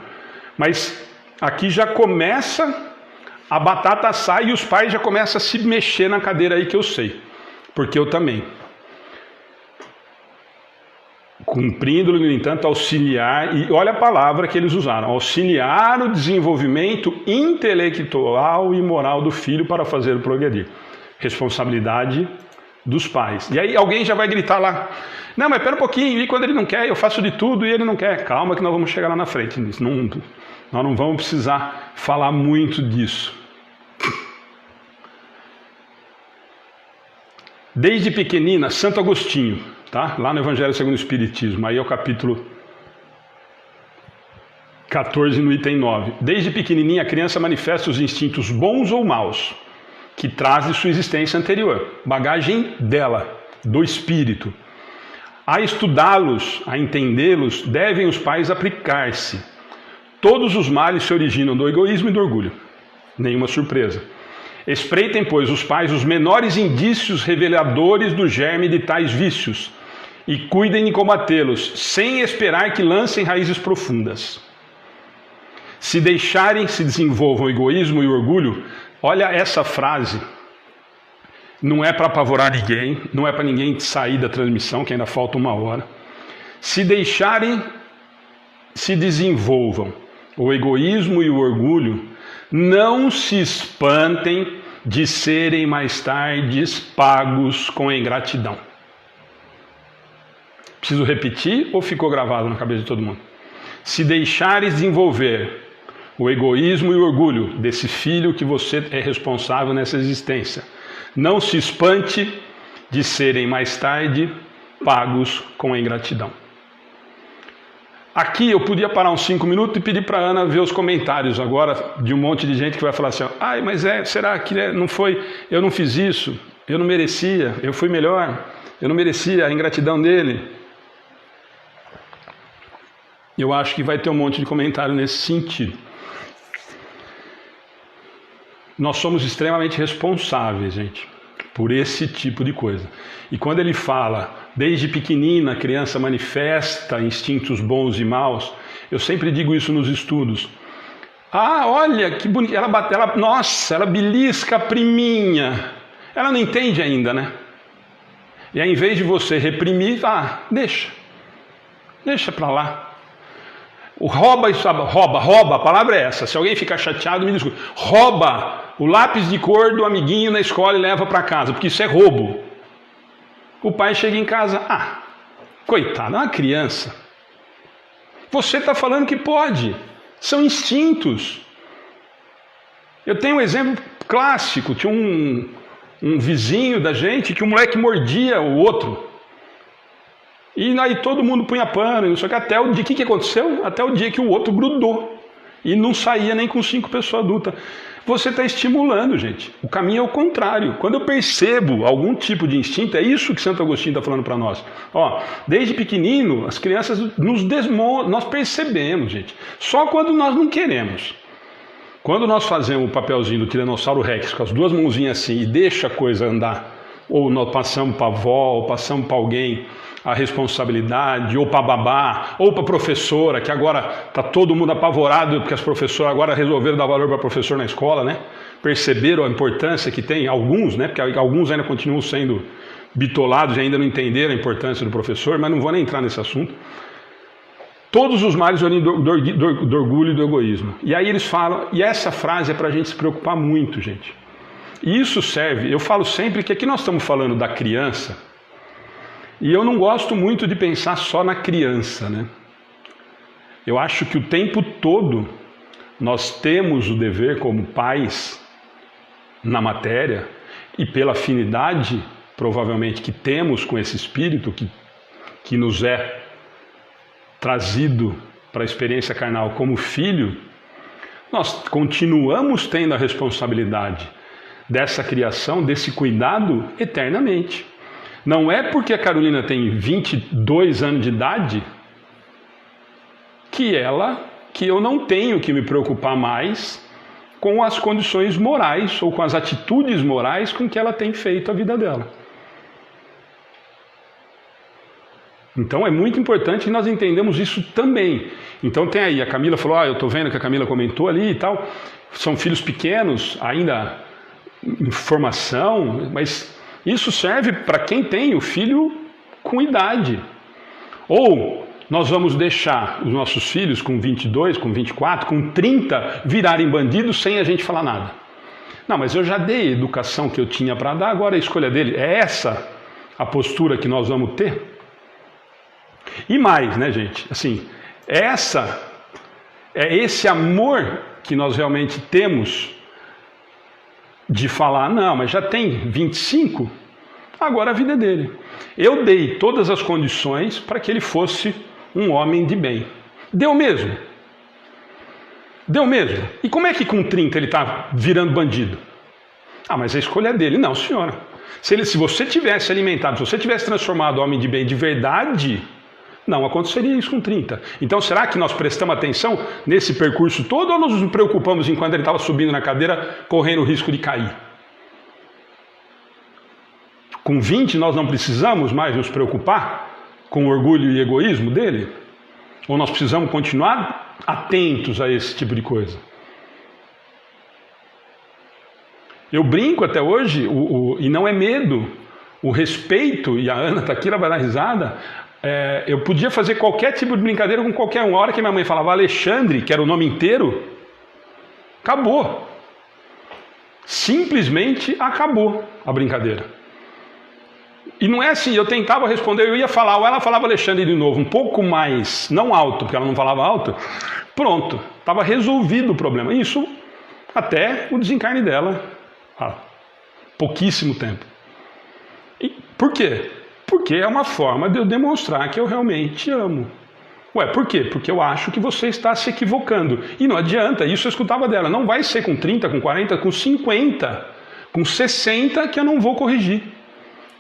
mas aqui já começa... A batata sai e os pais já começam a se mexer na cadeira aí que eu sei. Porque eu também. Cumprindo-lhe, no entanto, auxiliar, e olha a palavra que eles usaram, auxiliar o desenvolvimento intelectual e moral do filho para fazer o progredir. Responsabilidade dos pais. E aí alguém já vai gritar lá, não, mas pera um pouquinho, e quando ele não quer, eu faço de tudo e ele não quer. Calma que nós vamos chegar lá na frente. Nós não vamos precisar falar muito disso. Desde pequenina, Santo Agostinho, tá? Lá no Evangelho segundo o Espiritismo, aí é o capítulo 14, no item 9. Desde pequenininha, a criança manifesta os instintos bons ou maus, que traz de sua existência anterior, bagagem dela, do espírito. A estudá-los, a entendê-los, devem os pais aplicar-se. Todos os males se originam do egoísmo e do orgulho. Nenhuma surpresa. Espreitem, pois, os pais os menores indícios reveladores do germe de tais vícios e cuidem de combatê-los, sem esperar que lancem raízes profundas. Se deixarem se desenvolvam o egoísmo e o orgulho, olha essa frase, não é para apavorar ninguém, não é para ninguém sair da transmissão, que ainda falta 1 hora. Se deixarem se desenvolvam o egoísmo e o orgulho, não se espantem de serem mais tarde pagos com ingratidão. Preciso repetir ou ficou gravado na cabeça de todo mundo? Se deixares desenvolver o egoísmo e o orgulho desse filho que você é responsável nessa existência, não se espante de serem mais tarde pagos com a ingratidão. Aqui eu podia parar uns 5 minutos e pedir para a Ana ver os comentários agora de um monte de gente que vai falar assim, ai, mas será que não foi, eu não fiz isso, eu não merecia, eu fui melhor, eu não merecia a ingratidão dele. Eu acho que vai ter um monte de comentário nesse sentido. Nós somos extremamente responsáveis, gente, por esse tipo de coisa. E quando ele fala, desde pequenina a criança manifesta instintos bons e maus, eu sempre digo isso nos estudos. Ah, olha que bonito, nossa, ela belisca a priminha. Ela não entende ainda, né? E aí, em vez de você reprimir, deixa pra lá. Rouba, a palavra é essa. Se alguém ficar chateado, me desculpe. Rouba o lápis de cor do amiguinho na escola e leva para casa, porque isso é roubo. O pai chega em casa, coitado, é uma criança. Você está falando que pode. São instintos. Eu tenho um exemplo clássico. Tinha um vizinho da gente que o moleque mordia o outro. E aí todo mundo punha pano, não sei o que, até o dia que aconteceu? Até o dia que o outro grudou. E não saía nem com 5 pessoas adultas. Você está estimulando, gente. O caminho é o contrário. Quando eu percebo algum tipo de instinto, é isso que Santo Agostinho está falando para nós. Desde pequenino, as crianças nós percebemos, gente. Só quando nós não queremos. Quando nós fazemos o papelzinho do Tiranossauro Rex com as 2 mãozinhas assim e deixa a coisa andar, ou nós passamos para a avó, ou passamos para alguém a responsabilidade, ou para babá, ou para a professora, que agora está todo mundo apavorado porque as professoras agora resolveram dar valor para professor na escola, né? Perceberam a importância que tem, alguns, né? Porque alguns ainda continuam sendo bitolados e ainda não entenderam a importância do professor, mas não vou nem entrar nesse assunto. Todos os males oriundos do orgulho e do egoísmo. E aí eles falam, e essa frase é para a gente se preocupar muito, gente. E isso serve, eu falo sempre que aqui nós estamos falando da criança, e eu não gosto muito de pensar só na criança, né? Eu acho que o tempo todo nós temos o dever como pais na matéria, e pela afinidade, provavelmente, que temos com esse espírito que nos é trazido para a experiência carnal como filho, nós continuamos tendo a responsabilidade dessa criação, desse cuidado eternamente. Não é porque a Carolina tem 22 anos de idade que eu não tenho que me preocupar mais com as condições morais ou com as atitudes morais com que ela tem feito a vida dela. Então é muito importante que nós entendamos isso também. Então tem aí, a Camila falou, eu estou vendo que a Camila comentou ali e tal, são filhos pequenos, ainda em formação, mas isso serve para quem tem o filho com idade. Ou nós vamos deixar os nossos filhos com 22, com 24, com 30 virarem bandidos sem a gente falar nada. Não, mas eu já dei a educação que eu tinha para dar, agora a escolha dele. É essa a postura que nós vamos ter? E mais, né, gente? Assim, é esse amor que nós realmente temos de falar, não, mas já tem 25, agora a vida é dele. Eu dei todas as condições para que ele fosse um homem de bem. Deu mesmo? Deu mesmo. E como é que com 30 ele está virando bandido? Mas a escolha é dele. Não, senhora. Se você tivesse alimentado, se você tivesse transformado homem de bem de verdade, não aconteceria isso com 30. Então será que nós prestamos atenção nesse percurso todo ou nós nos preocupamos enquanto ele estava subindo na cadeira, correndo o risco de cair? Com 20 nós não precisamos mais nos preocupar com o orgulho e egoísmo dele? Ou nós precisamos continuar atentos a esse tipo de coisa? Eu brinco até hoje, e não é medo, o respeito, e a Ana está aqui, ela vai dar risada, eu podia fazer qualquer tipo de brincadeira com qualquer um. A hora que minha mãe falava Alexandre, que era o nome inteiro, acabou. Simplesmente acabou a brincadeira. E não é assim, eu tentava responder, eu ia falar, ou ela falava Alexandre de novo, um pouco mais, não alto, porque ela não falava alto, pronto, estava resolvido o problema. Isso até o desencarne dela, há pouquíssimo tempo. E por quê? Porque é uma forma de eu demonstrar que eu realmente amo. Ué, por quê? Porque eu acho que você está se equivocando. E não adianta, isso eu escutava dela. Não vai ser com 30, com 40, com 50, com 60 que eu não vou corrigir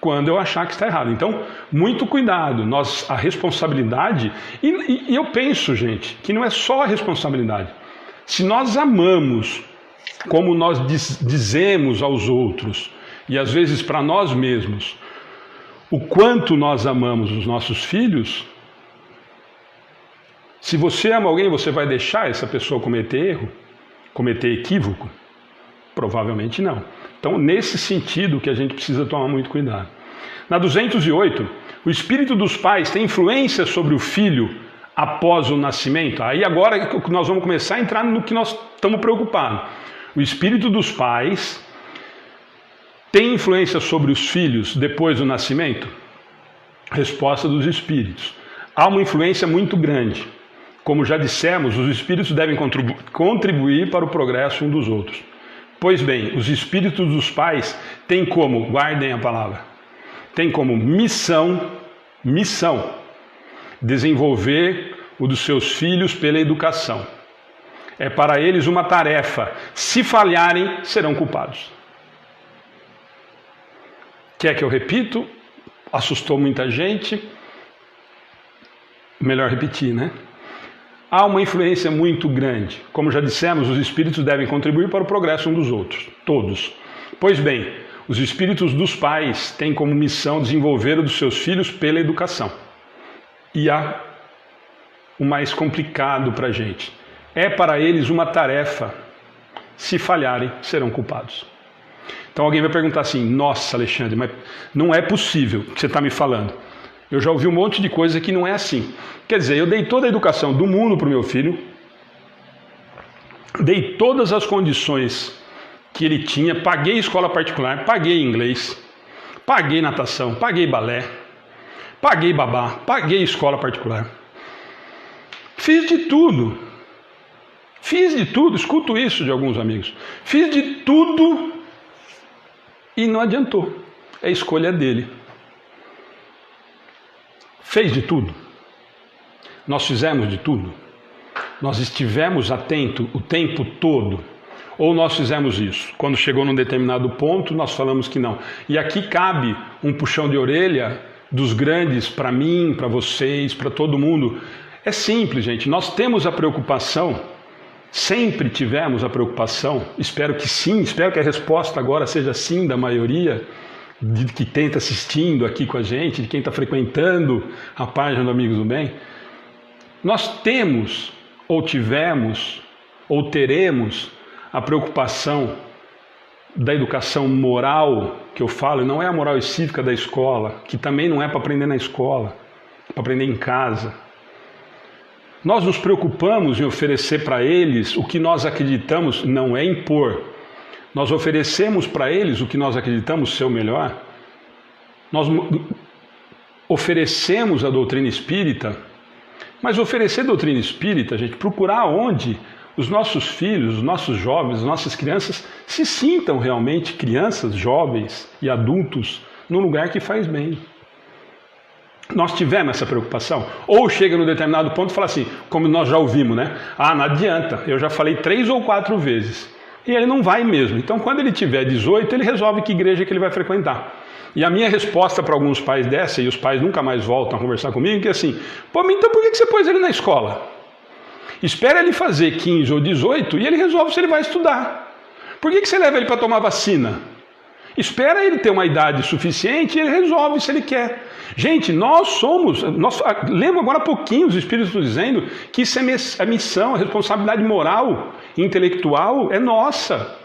quando eu achar que está errado. Então, muito cuidado. A responsabilidade... E eu penso, gente, que não é só a responsabilidade. Se nós amamos como nós dizemos aos outros, e às vezes para nós mesmos, o quanto nós amamos os nossos filhos, se você ama alguém, você vai deixar essa pessoa cometer erro, cometer equívoco? Provavelmente não. Então, nesse sentido que a gente precisa tomar muito cuidado. Na 208, o espírito dos pais tem influência sobre o filho após o nascimento? Aí agora nós vamos começar a entrar no que nós estamos preocupados. O espírito dos pais tem influência sobre os filhos depois do nascimento? Resposta dos espíritos. Há uma influência muito grande. Como já dissemos, os espíritos devem contribuir para o progresso um dos outros. Pois bem, os espíritos dos pais têm como, guardem a palavra, têm como missão, desenvolver o dos seus filhos pela educação. É para eles uma tarefa. Se falharem, serão culpados. Quer que eu repito? Assustou muita gente. Melhor repetir, né? Há uma influência muito grande. Como já dissemos, os espíritos devem contribuir para o progresso um dos outros, todos. Pois bem, os espíritos dos pais têm como missão desenvolver o dos seus filhos pela educação. E há o mais complicado para a gente. É para eles uma tarefa. Se falharem, serão culpados. Então alguém vai perguntar assim, nossa, Alexandre, mas não é possível o que você está me falando. Eu já ouvi um monte de coisa que não é assim. Quer dizer, eu dei toda a educação do mundo para o meu filho, dei todas as condições que ele tinha, paguei escola particular, paguei inglês, paguei natação, paguei balé, paguei babá, paguei escola particular. Fiz de tudo, escuto isso de alguns amigos. Fiz de tudo e não adiantou. É a escolha dele. Fez de tudo. Nós fizemos de tudo. Nós estivemos atentos o tempo todo. Ou nós fizemos isso. Quando chegou num determinado ponto, nós falamos que não. E aqui cabe um puxão de orelha dos grandes para mim, para vocês, para todo mundo. É simples, gente. Nós temos a preocupação, sempre tivemos a preocupação, espero que sim, espero que a resposta agora seja sim da maioria, de que quem está assistindo aqui com a gente, de quem está frequentando a página do Amigos do Bem. Nós temos, ou tivemos, ou teremos a preocupação da educação moral, que eu falo, e não é a moral e cívica da escola, que também não é para aprender na escola, é para aprender em casa. Nós nos preocupamos em oferecer para eles o que nós acreditamos, não é impor. Nós oferecemos para eles o que nós acreditamos ser o melhor. Nós oferecemos a doutrina espírita, mas oferecer doutrina espírita, gente, procurar onde os nossos filhos, os nossos jovens, as nossas crianças se sintam realmente crianças, jovens e adultos num lugar que faz bem. Nós tivemos essa preocupação? Ou chega num determinado ponto e fala assim, como nós já ouvimos, né? Ah, não adianta, eu já falei 3 ou 4 vezes. E ele não vai mesmo. Então, quando ele tiver 18, ele resolve que igreja que ele vai frequentar. E a minha resposta para alguns pais dessa, e os pais nunca mais voltam a conversar comigo, que é assim, pô, então por que você pôs ele na escola? Espera ele fazer 15 ou 18 e ele resolve se ele vai estudar. Por que você leva ele para tomar vacina? Espera ele ter uma idade suficiente e ele resolve se ele quer. Gente, lembro agora há pouquinho os Espíritos dizendo que isso é a missão, a responsabilidade moral e intelectual é nossa.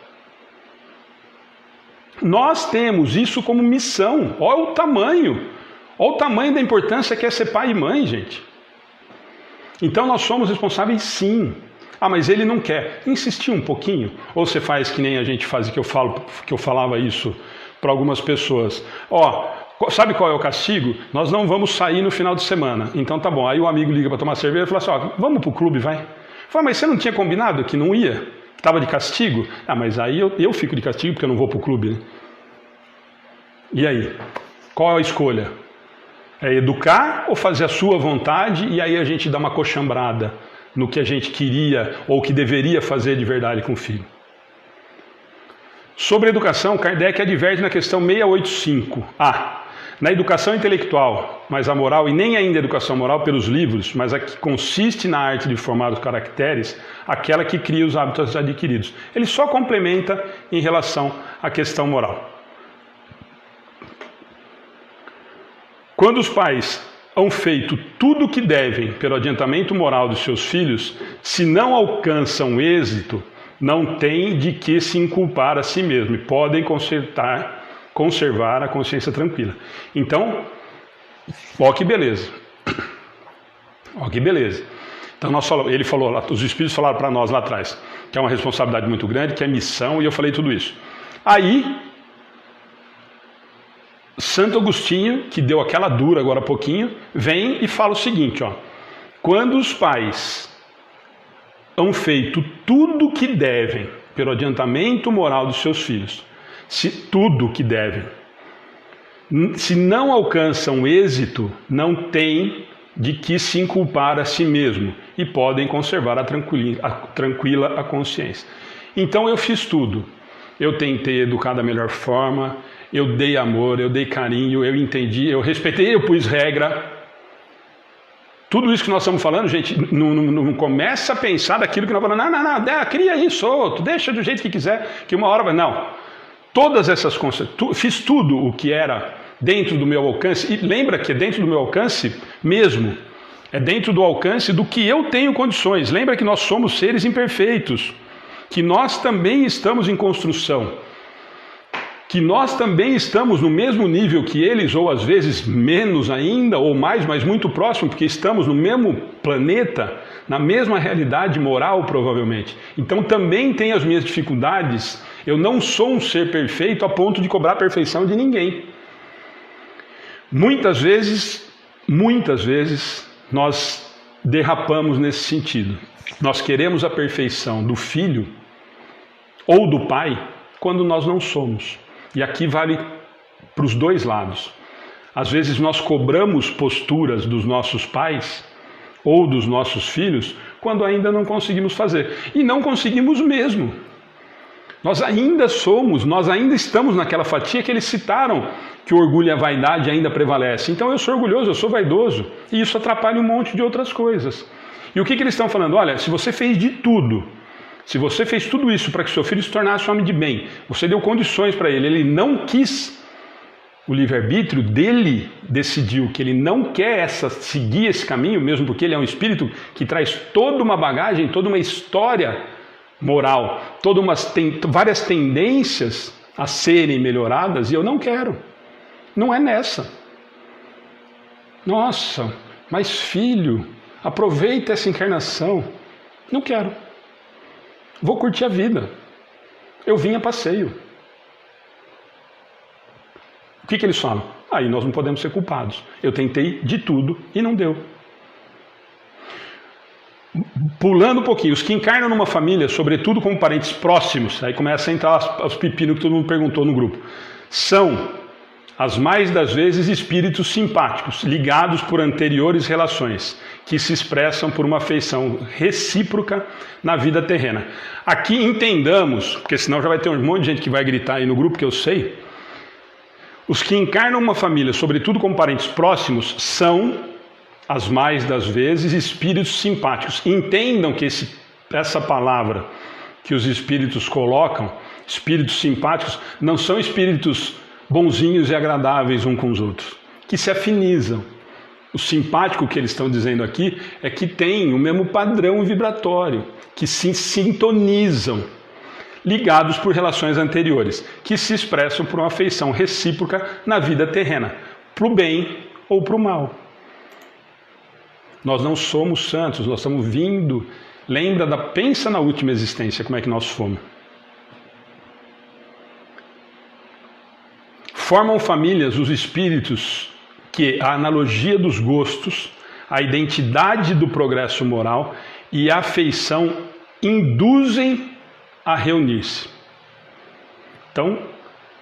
Nós temos isso como missão. Olha o tamanho da importância que é ser pai e mãe, gente. Então nós somos responsáveis sim. Ah, mas ele não quer. Insistir um pouquinho. Ou você faz que nem a gente faz, que eu falava isso para algumas pessoas. Sabe qual é o castigo? Nós não vamos sair no final de semana. Então tá bom. Aí o amigo liga para tomar cerveja e fala assim, vamos pro clube, vai. Fala, mas você não tinha combinado que não ia? Estava de castigo? Ah, mas aí eu fico de castigo porque eu não vou pro clube, né? E aí? Qual é a escolha? É educar ou fazer a sua vontade e aí a gente dá uma coxambrada no que a gente queria ou que deveria fazer de verdade com o filho? Sobre a educação, Kardec adverte na questão 685. Na educação intelectual, mas a moral, e nem ainda a educação moral pelos livros, mas a que consiste na arte de formar os caracteres, aquela que cria os hábitos adquiridos. Ele só complementa em relação à questão moral. Quando os pais hão feito tudo o que devem pelo adiantamento moral dos seus filhos, se não alcançam êxito, não têm de que se inculpar a si mesmo e podem conservar a consciência tranquila. Então, ó que beleza. Ó que beleza. Então ele falou, os Espíritos falaram para nós lá atrás, que é uma responsabilidade muito grande, que é missão, e eu falei tudo isso. Aí, Santo Agostinho, que deu aquela dura agora há pouquinho, vem e fala o seguinte, quando os pais hão feito tudo o que devem pelo adiantamento moral dos seus filhos, tudo o que devem, se não alcançam êxito, não têm de que se inculpar a si mesmo e podem conservar a tranquila a consciência. Então eu fiz tudo. Eu tentei educar da melhor forma, eu dei amor, eu dei carinho, eu entendi, eu respeitei, eu pus regra. Tudo isso que nós estamos falando, gente, não começa a pensar daquilo que nós falamos, não, cria aí solto, deixa do jeito que quiser, que uma hora vai... Não, todas essas coisas, fiz tudo o que era dentro do meu alcance, e lembra que é dentro do meu alcance mesmo, é dentro do alcance do que eu tenho condições. Lembra que nós somos seres imperfeitos, que nós também estamos em construção, que nós também estamos no mesmo nível que eles, ou às vezes menos ainda, ou mais, mas muito próximo, porque estamos no mesmo planeta, na mesma realidade moral, provavelmente. Então também tem as minhas dificuldades. Eu não sou um ser perfeito a ponto de cobrar a perfeição de ninguém. Muitas vezes, nós derrapamos nesse sentido. Nós queremos a perfeição do filho ou do pai quando nós não somos. E aqui vale para os dois lados. Às vezes nós cobramos posturas dos nossos pais ou dos nossos filhos quando ainda não conseguimos fazer. E não conseguimos mesmo. Nós ainda estamos naquela fatia que eles citaram, que o orgulho e a vaidade ainda prevalecem. Então eu sou orgulhoso, eu sou vaidoso, e isso atrapalha um monte de outras coisas. E o que eles estão falando? Olha, se você fez de tudo, se você fez tudo isso para que seu filho se tornasse um homem de bem, você deu condições para ele, ele não quis, o livre-arbítrio dele decidiu que ele não quer seguir esse caminho, mesmo porque ele é um espírito que traz toda uma bagagem, toda uma história moral, várias tendências a serem melhoradas, e eu não quero. Não é nessa. Nossa, mas filho, aproveita essa encarnação. Não quero. Vou curtir a vida. Eu vim a passeio. O que eles falam? Aí nós não podemos ser culpados. Eu tentei de tudo e não deu. Pulando um pouquinho, os que encarnam numa família, sobretudo como parentes próximos, aí começa a entrar os pepinos que todo mundo perguntou no grupo, são, as mais das vezes, espíritos simpáticos, ligados por anteriores relações, que se expressam por uma afeição recíproca na vida terrena. Aqui entendamos, porque senão já vai ter um monte de gente que vai gritar aí no grupo, que eu sei, os que encarnam uma família, sobretudo como parentes próximos, são, as mais das vezes, espíritos simpáticos. Entendam que essa palavra que os espíritos colocam, espíritos simpáticos, não são espíritos bonzinhos e agradáveis uns com os outros, que se afinizam. O simpático que eles estão dizendo aqui é que tem o mesmo padrão vibratório, que se sintonizam, ligados por relações anteriores, que se expressam por uma afeição recíproca na vida terrena, para o bem ou para o mal. Nós não somos santos, nós estamos vindo. Pensa na última existência, como é que nós fomos. Formam famílias os espíritos que a analogia dos gostos, a identidade do progresso moral e a afeição induzem a reunir-se. Então,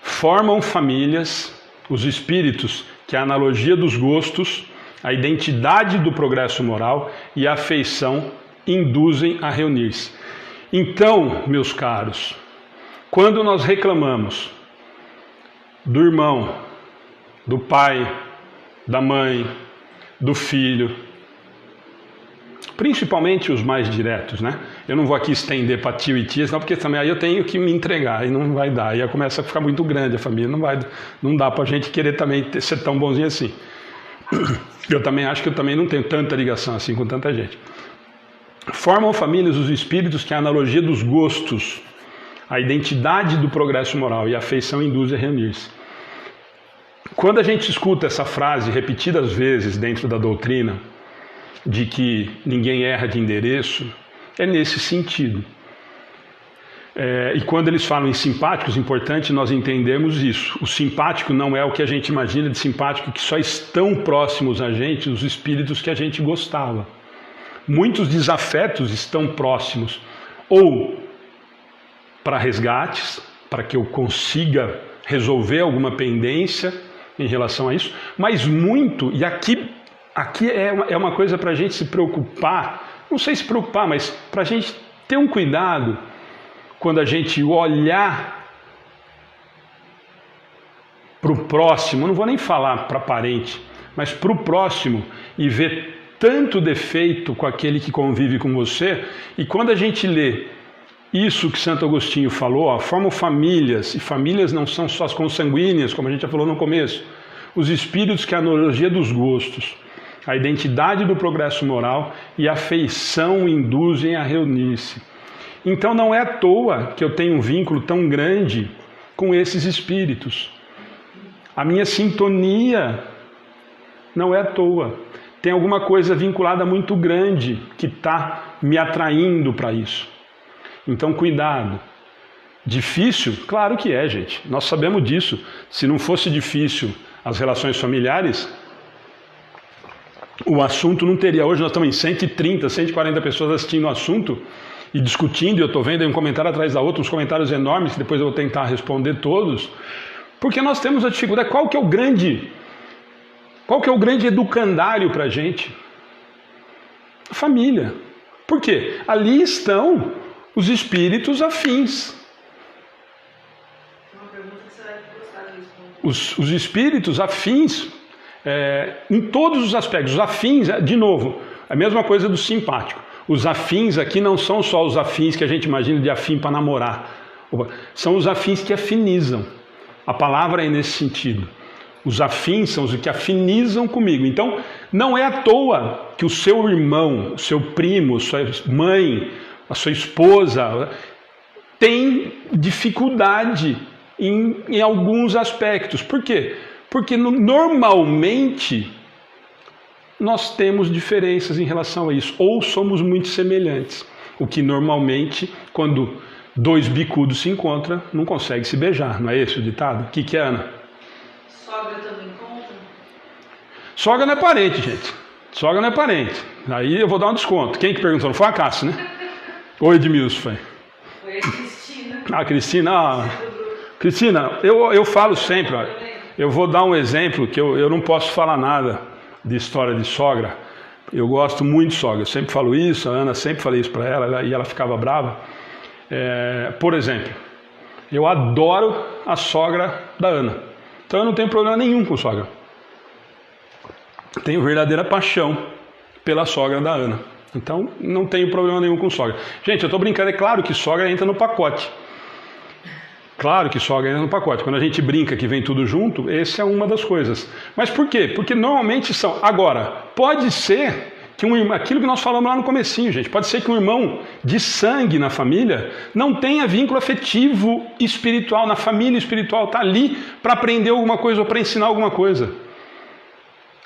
formam famílias os espíritos que a analogia dos gostos, a identidade do progresso moral e a afeição induzem a reunir-se. Então, meus caros, quando nós reclamamos do irmão, do pai, da mãe, do filho, principalmente os mais diretos, né? Eu não vou aqui estender para tio e tia, senão porque também aí eu tenho que me entregar, aí não vai dar, aí começa a ficar muito grande a família, não dá para a gente querer também ser tão bonzinho assim. Eu também acho que eu também não tenho tanta ligação assim com tanta gente. Formam famílias os espíritos que a analogia dos gostos, a identidade do progresso moral e a afeição induzem a reunir-se. Quando a gente escuta essa frase repetidas vezes dentro da doutrina, de que ninguém erra de endereço, é nesse sentido. E quando eles falam em simpáticos, é importante nós entendermos isso. O simpático não é o que a gente imagina de simpático, que só estão próximos a gente os espíritos que a gente gostava. Muitos desafetos estão próximos, ou para resgates, para que eu consiga resolver alguma pendência em relação a isso, mas muito, e aqui é uma coisa para a gente se preocupar, não sei se preocupar, mas para a gente ter um cuidado quando a gente olhar para o próximo, não vou nem falar para parente, mas para o próximo e ver tanto defeito com aquele que convive com você, e quando a gente lê isso que Santo Agostinho falou, ó, formam famílias, e famílias não são só as consanguíneas, como a gente já falou no começo, os espíritos que é a analogia dos gostos, a identidade do progresso moral e a afeição induzem a reunir-se. Então não é à toa que eu tenho um vínculo tão grande com esses espíritos. A minha sintonia não é à toa. Tem alguma coisa vinculada muito grande que está me atraindo para isso. Então cuidado. Difícil? Claro que é, gente. Nós sabemos disso. Se não fosse difícil as relações familiares, o assunto não teria. Hoje nós estamos em 130, 140 pessoas assistindo o assunto e discutindo, e eu estou vendo aí um comentário atrás da outra, uns comentários enormes, que depois eu vou tentar responder todos, porque nós temos a dificuldade. Qual que é o grande educandário para a gente? A família. Por quê? Ali estão os espíritos afins. Uma pergunta que você vai gostar disso. Os espíritos afins, em todos os aspectos. Os afins, de novo, a mesma coisa do simpático. Os afins aqui não são só os afins que a gente imagina de afim para namorar. São os afins que afinizam. A palavra é nesse sentido. Os afins são os que afinizam comigo. Então, não é à toa que o seu irmão, o seu primo, sua mãe, a sua esposa tem dificuldade em alguns aspectos. Por quê? Porque normalmente nós temos diferenças em relação a isso, ou somos muito semelhantes. O que normalmente, quando dois bicudos se encontram, não consegue se beijar. Não é esse o ditado? O que é, Ana? Sogra também conta? Sogra não é parente, gente. Sogra não é parente. Aí eu vou dar um desconto. Quem que perguntou? Não foi a Cássia, né? Ou Edmilson, foi? Foi a Cristina. Ah, Cristina. Cristina, eu falo sempre, ó, eu vou dar um exemplo que eu não posso falar nada de história de sogra. Eu gosto muito de sogra. Eu sempre falo isso, a Ana sempre falei isso para ela e ela ficava brava. Por exemplo, eu adoro a sogra da Ana. Então eu não tenho problema nenhum com sogra. Tenho verdadeira paixão pela sogra da Ana. Então não tenho problema nenhum com sogra. Gente, eu estou brincando, é claro que sogra entra no pacote. Claro que sogra entra no pacote. Quando a gente brinca que vem tudo junto, essa é uma das coisas. Mas por quê? Porque normalmente são... Agora, pode ser que aquilo que nós falamos lá no comecinho, gente, pode ser que um irmão de sangue na família não tenha vínculo afetivo espiritual, na família espiritual, está ali para aprender alguma coisa ou para ensinar alguma coisa.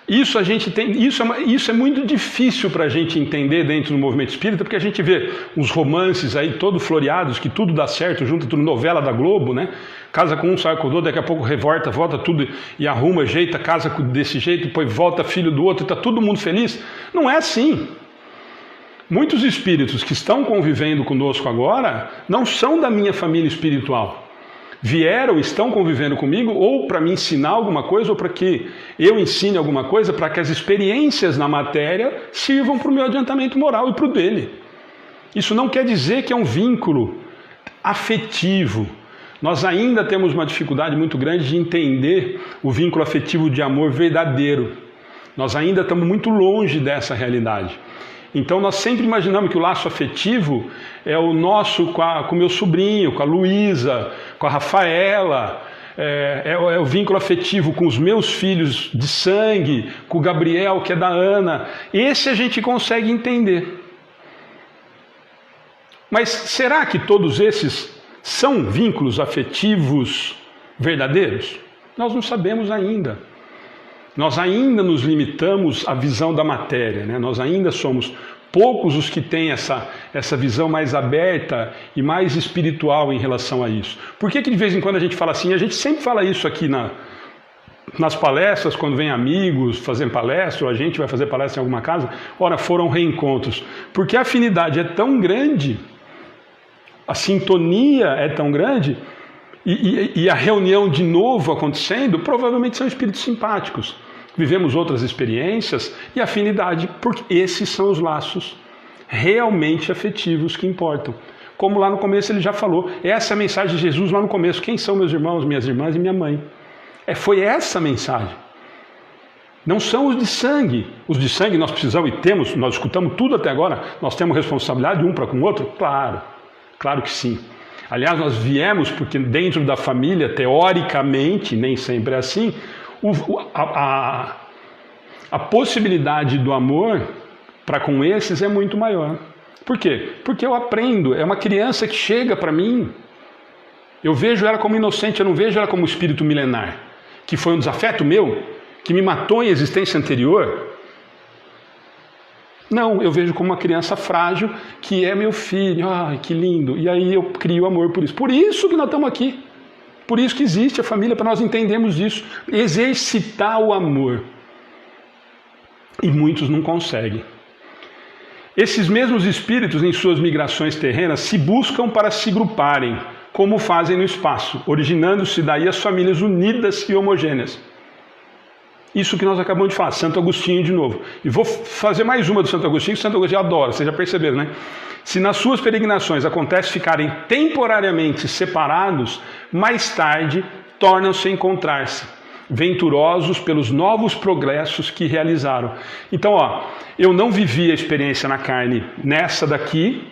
Isso a gente tem, isso é muito difícil para a gente entender dentro do movimento espírita, porque a gente vê uns romances aí todos floreados, que tudo dá certo, junta tudo, novela da Globo, né? Casa com um, sai com o outro, daqui a pouco revolta, volta tudo e arruma, ajeita, casa desse jeito, depois volta filho do outro e está todo mundo feliz. Não é assim. Muitos espíritos que estão convivendo conosco agora não são da minha família espiritual. vieram, estão convivendo comigo, ou para me ensinar alguma coisa, ou para que eu ensine alguma coisa, para que as experiências na matéria sirvam para o meu adiantamento moral e para o dele. Isso não quer dizer que é um vínculo afetivo. Nós ainda temos uma dificuldade muito grande de entender o vínculo afetivo de amor verdadeiro. Nós ainda estamos muito longe dessa realidade. Então nós sempre imaginamos que o laço afetivo é o nosso com o meu sobrinho, com a Luísa, com a Rafaela, é o vínculo afetivo com os meus filhos de sangue, com o Gabriel, que é da Ana. Esse a gente consegue entender. Mas será que todos esses são vínculos afetivos verdadeiros? Nós não sabemos ainda. Nós ainda nos limitamos à visão da matéria, né? Nós ainda somos poucos os que têm essa visão mais aberta e mais espiritual em relação a isso. Por que de vez em quando a gente fala assim? A gente sempre fala isso aqui nas palestras, quando vem amigos fazendo palestra, ou a gente vai fazer palestra em alguma casa. Ora, foram reencontros. Porque a afinidade é tão grande, a sintonia é tão grande, e a reunião de novo acontecendo, provavelmente são espíritos simpáticos. Vivemos outras experiências e afinidade, porque esses são os laços realmente afetivos que importam. Como lá no começo ele já falou, essa é a mensagem de Jesus lá no começo: quem são meus irmãos, minhas irmãs e minha mãe? Foi essa a mensagem. Não são os de sangue. Os de sangue nós precisamos e temos, nós escutamos tudo até agora, nós temos responsabilidade um para com o outro? Claro que sim. Aliás, nós viemos porque dentro da família, teoricamente, nem sempre é assim, a possibilidade do amor para com esses é muito maior. Por quê? Porque eu aprendo, é uma criança que chega para mim, eu vejo ela como inocente, eu não vejo ela como espírito milenar, que foi um desafeto meu, que me matou em existência anterior. Não, eu vejo como uma criança frágil, que é meu filho, ai, que lindo, e aí eu crio amor por isso. Por isso que nós estamos aqui, por isso que existe a família, para nós entendermos isso, exercitar o amor. E muitos não conseguem. Esses mesmos espíritos, em suas migrações terrenas, se buscam para se gruparem, como fazem no espaço, originando-se daí as famílias unidas e homogêneas. Isso que nós acabamos de falar, Santo Agostinho de novo. E vou fazer mais uma do Santo Agostinho, que Santo Agostinho adora, vocês já perceberam, né? Se nas suas peregrinações acontece ficarem temporariamente separados, mais tarde tornam-se a encontrar-se, venturosos pelos novos progressos que realizaram. Então, eu não vivi a experiência na carne nessa daqui,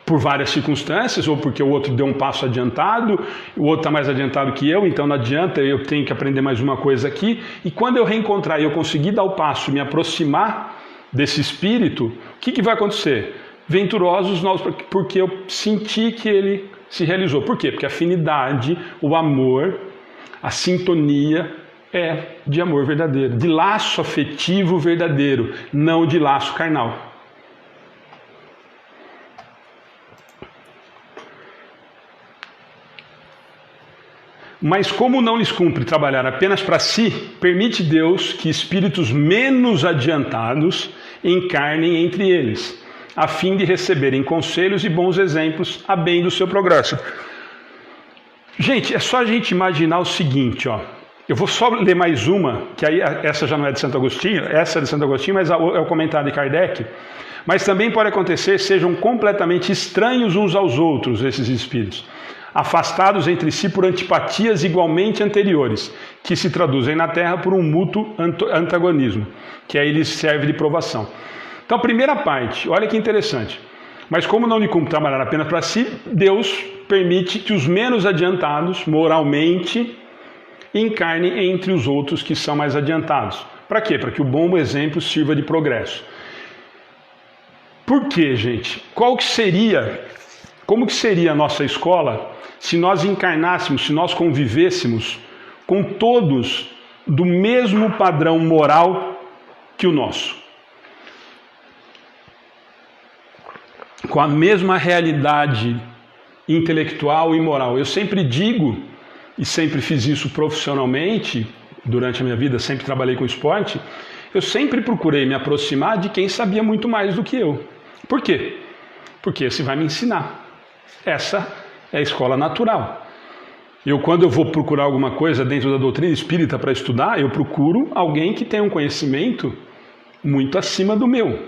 por várias circunstâncias, ou porque o outro deu um passo adiantado, o outro está mais adiantado que eu, então não adianta, eu tenho que aprender mais uma coisa aqui. E quando eu reencontrar e eu conseguir dar o passo, me aproximar desse espírito, o que vai acontecer? Venturosos nós, porque eu senti que ele se realizou. Por quê? Porque a afinidade, o amor, a sintonia é de amor verdadeiro, de laço afetivo verdadeiro, não de laço carnal. Mas como não lhes cumpre trabalhar apenas para si, permite Deus que espíritos menos adiantados encarnem entre eles, a fim de receberem conselhos e bons exemplos a bem do seu progresso. Gente, é só a gente imaginar o seguinte, eu vou só ler mais uma, que aí essa já não é de Santo Agostinho, essa é de Santo Agostinho, mas é o comentário de Kardec. Mas também pode acontecer, sejam completamente estranhos uns aos outros esses espíritos, afastados entre si por antipatias igualmente anteriores, que se traduzem na Terra por um mútuo antagonismo, que aí lhes serve de provação. Então, a primeira parte, olha que interessante. Mas como não lhe cumpre trabalhar apenas para si, Deus permite que os menos adiantados, moralmente, encarnem entre os outros que são mais adiantados. Para quê? Para que o bom exemplo sirva de progresso. Por quê, gente? Como que seria a nossa escola se nós encarnássemos, se nós convivêssemos com todos do mesmo padrão moral que o nosso? Com a mesma realidade intelectual e moral. Eu sempre digo, e sempre fiz isso profissionalmente, durante a minha vida, sempre trabalhei com esporte, eu sempre procurei me aproximar de quem sabia muito mais do que eu. Por quê? Porque esse vai me ensinar. Essa é a escola natural. Quando eu vou procurar alguma coisa dentro da doutrina espírita para estudar, eu procuro alguém que tenha um conhecimento muito acima do meu.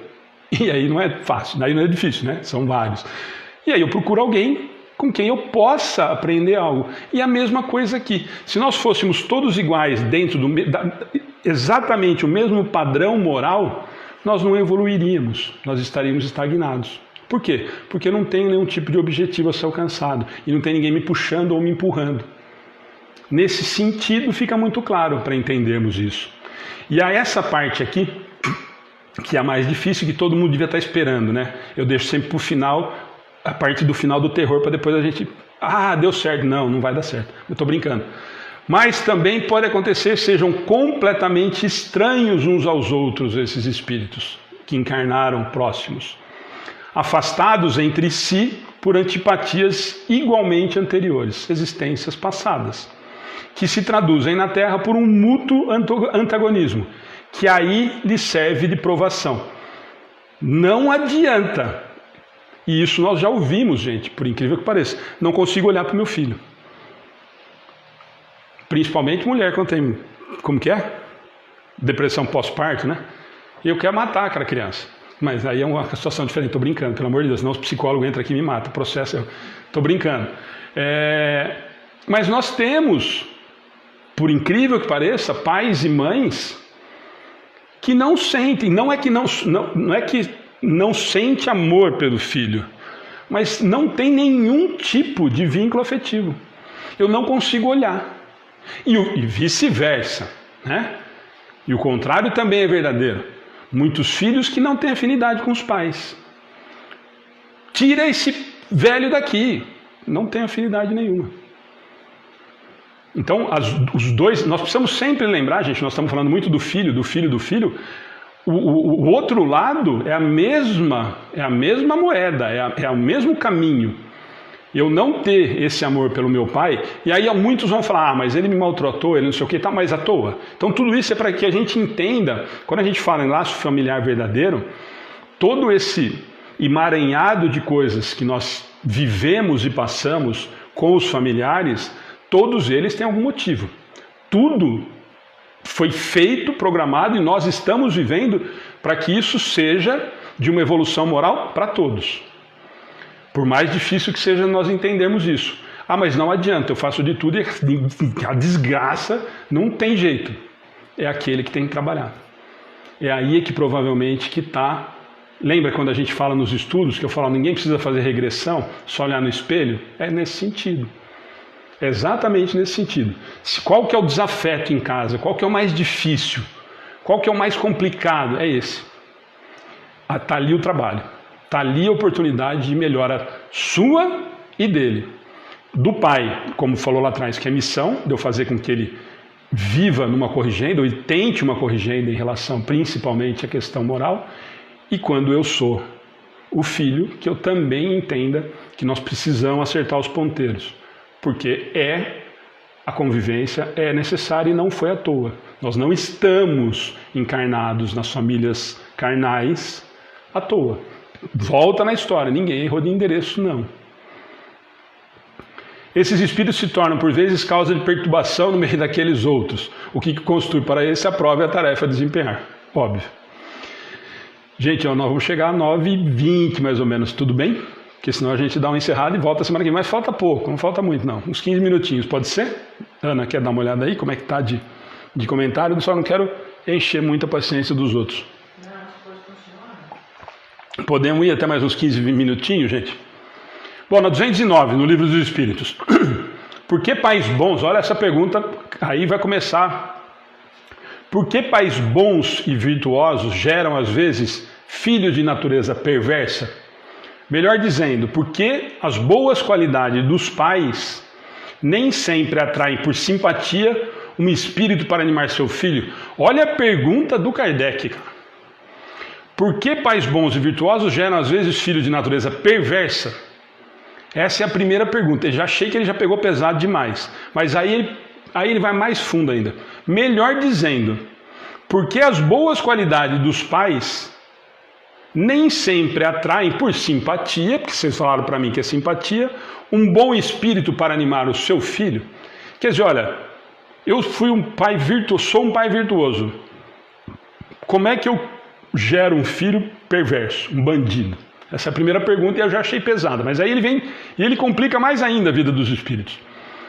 E aí não é fácil, aí não é difícil, né? São vários. E aí eu procuro alguém com quem eu possa aprender algo. E a mesma coisa aqui. Se nós fôssemos todos iguais dentro exatamente o mesmo padrão moral, nós não evoluiríamos, nós estaríamos estagnados. Por quê? Porque eu não tenho nenhum tipo de objetivo a ser alcançado e não tem ninguém me puxando ou me empurrando. Nesse sentido fica muito claro para entendermos isso. E a essa parte aqui, que é a mais difícil, que todo mundo devia estar esperando, né? Eu deixo sempre para o final, a parte do final do terror, para depois a gente... Ah, deu certo. Não, não vai dar certo. Eu estou brincando. Mas também pode acontecer que sejam completamente estranhos uns aos outros esses espíritos que encarnaram próximos, afastados entre si por antipatias igualmente anteriores, existências passadas, que se traduzem na Terra por um mútuo antagonismo, que aí lhe serve de provação. Não adianta, e isso nós já ouvimos, gente, por incrível que pareça, não consigo olhar para o meu filho. Principalmente mulher quando tem, como que é? Depressão pós-parto, né? E eu quero matar aquela criança. Mas aí é uma situação diferente, estou brincando, pelo amor de Deus, senão os psicólogos entram aqui e me matam, processo, estou brincando. Mas nós temos, por incrível que pareça, pais e mães que não sentem, não é que não sente amor pelo filho, mas não tem nenhum tipo de vínculo afetivo. Eu não consigo olhar. E vice-versa, né? E o contrário também é verdadeiro. Muitos filhos que não têm afinidade com os pais. Tira esse velho daqui, não tem afinidade nenhuma. Então, os dois, nós precisamos sempre lembrar, gente, nós estamos falando muito do filho. O outro lado é a mesma moeda, é o mesmo caminho. Eu não ter esse amor pelo meu pai, e aí muitos vão falar, mas ele me maltratou, ele não sei o que, tá, mas à toa. Então tudo isso é para que a gente entenda, quando a gente fala em laço familiar verdadeiro, todo esse emaranhado de coisas que nós vivemos e passamos com os familiares, todos eles têm algum motivo. Tudo foi feito, programado, e nós estamos vivendo para que isso seja de uma evolução moral para todos. Por mais difícil que seja nós entendermos isso. Ah, mas não adianta, eu faço de tudo e a desgraça não tem jeito. É aquele que tem que trabalhar. É aí que provavelmente que está... Lembra quando a gente fala nos estudos, que eu falo, ninguém precisa fazer regressão, só olhar no espelho? É nesse sentido. É exatamente nesse sentido. Qual que é o desafeto em casa? Qual que é o mais difícil? Qual que é o mais complicado? É esse. Está ali o trabalho. Está ali a oportunidade de melhora sua e dele. Do pai, como falou lá atrás, que é a missão de eu fazer com que ele viva numa corrigenda, ou ele tente uma corrigenda em relação principalmente à questão moral. E quando eu sou o filho, que eu também entenda que nós precisamos acertar os ponteiros. Porque a convivência é necessária e não foi à toa. Nós não estamos encarnados nas famílias carnais à toa. Volta na história, ninguém errou de endereço, não. Esses espíritos se tornam, por vezes, causa de perturbação no meio daqueles outros, o que constitui para esse a prova e a tarefa a desempenhar. Óbvio. Gente, nós vamos chegar a 9h20, mais ou menos, tudo bem? Porque senão a gente dá uma encerrada e volta semana que vem. Mas falta pouco, não falta muito, não. Uns 15 minutinhos, pode ser? Ana, quer dar uma olhada aí? Como é que tá de comentário? Eu só não quero encher muita paciência dos outros. Podemos ir até mais uns 15 minutinhos, gente? Bom, na 209, no Livro dos Espíritos. Por que pais bons? Olha essa pergunta, aí vai começar. Por que pais bons e virtuosos geram, às vezes, filhos de natureza perversa? Melhor dizendo, por que as boas qualidades dos pais nem sempre atraem por simpatia um espírito para animar seu filho? Olha a pergunta do Kardec, cara. Por que pais bons e virtuosos geram, às vezes, filhos de natureza perversa? Essa é a primeira pergunta. Eu já achei que ele já pegou pesado demais. Mas aí ele vai mais fundo ainda. Melhor dizendo, por que as boas qualidades dos pais nem sempre atraem por simpatia, porque vocês falaram para mim que é simpatia, um bom espírito para animar o seu filho? Quer dizer, olha, eu fui um pai virtuoso, sou um pai virtuoso. Como é que eu gero um filho perverso, um bandido? Essa é a primeira pergunta e eu já achei pesada. Mas aí ele vem e ele complica mais ainda a vida dos espíritos.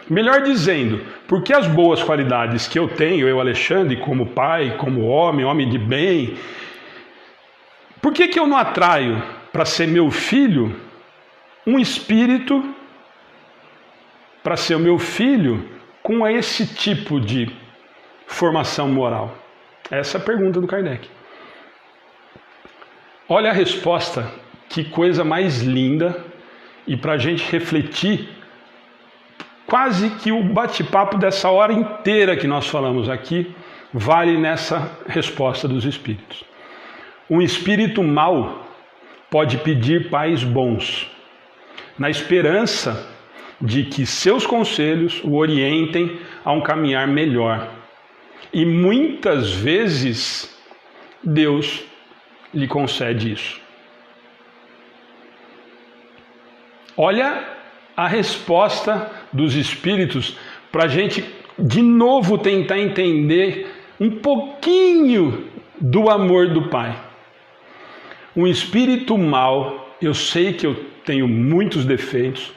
Melhor dizendo, porque as boas qualidades que eu tenho, eu, Alexandre, como pai, como homem de bem, por que eu não atraio para ser meu filho um espírito, para ser o meu filho com esse tipo de formação moral? Essa é a pergunta do Kardec. Olha a resposta, que coisa mais linda, e para a gente refletir, quase que o bate-papo dessa hora inteira que nós falamos aqui, vale nessa resposta dos espíritos. Um espírito mau pode pedir pais bons, na esperança de que seus conselhos o orientem a um caminhar melhor. E muitas vezes Deus lhe concede isso. Olha a resposta dos espíritos para a gente de novo tentar entender um pouquinho do amor do Pai. Um espírito mau, eu sei que eu tenho muitos defeitos,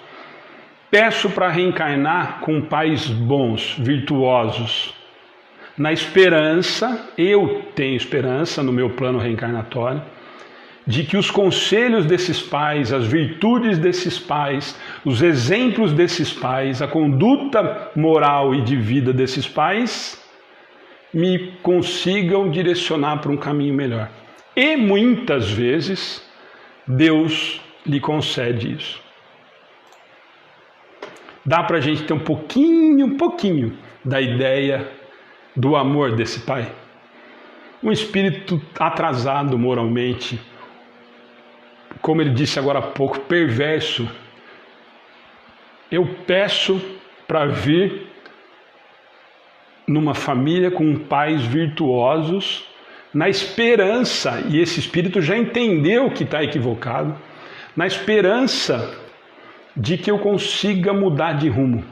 peço para reencarnar com pais bons, virtuosos, na esperança, eu tenho esperança no meu plano reencarnatório, de que os conselhos desses pais, as virtudes desses pais, os exemplos desses pais, a conduta moral e de vida desses pais, me consigam direcionar para um caminho melhor. E muitas vezes, Deus lhe concede isso. Dá para a gente ter um pouquinho da ideia do amor desse pai? Um espírito atrasado moralmente, como ele disse agora há pouco, perverso. Eu peço para vir numa família com pais virtuosos, na esperança, e esse espírito já entendeu que está equivocado, na esperança de que eu consiga mudar de rumo,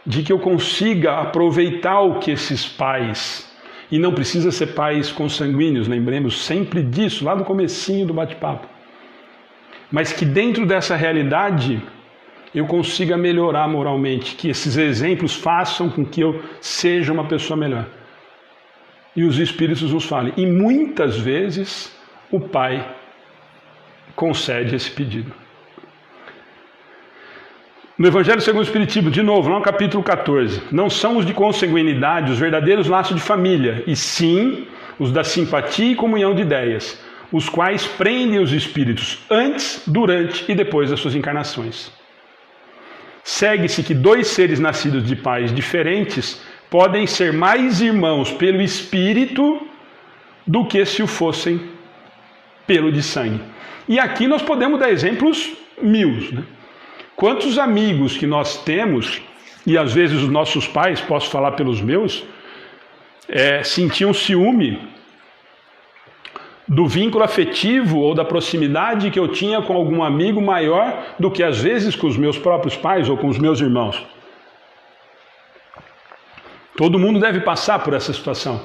de que eu consiga aproveitar o que esses pais, e não precisa ser pais consanguíneos, lembremos sempre disso, lá no comecinho do bate-papo, mas que dentro dessa realidade eu consiga melhorar moralmente, que esses exemplos façam com que eu seja uma pessoa melhor. E os espíritos nos falem. E muitas vezes o Pai concede esse pedido. No Evangelho segundo o Espiritismo, de novo, lá no capítulo 14, não são os de consanguinidade os verdadeiros laços de família, e sim os da simpatia e comunhão de ideias, os quais prendem os espíritos antes, durante e depois das suas encarnações. Segue-se que dois seres nascidos de pais diferentes podem ser mais irmãos pelo espírito do que se o fossem pelo de sangue. E aqui nós podemos dar exemplos mil, né? Quantos amigos que nós temos, e às vezes os nossos pais, posso falar pelos meus, sentiam ciúme do vínculo afetivo ou da proximidade que eu tinha com algum amigo maior do que às vezes com os meus próprios pais ou com os meus irmãos. Todo mundo deve passar por essa situação.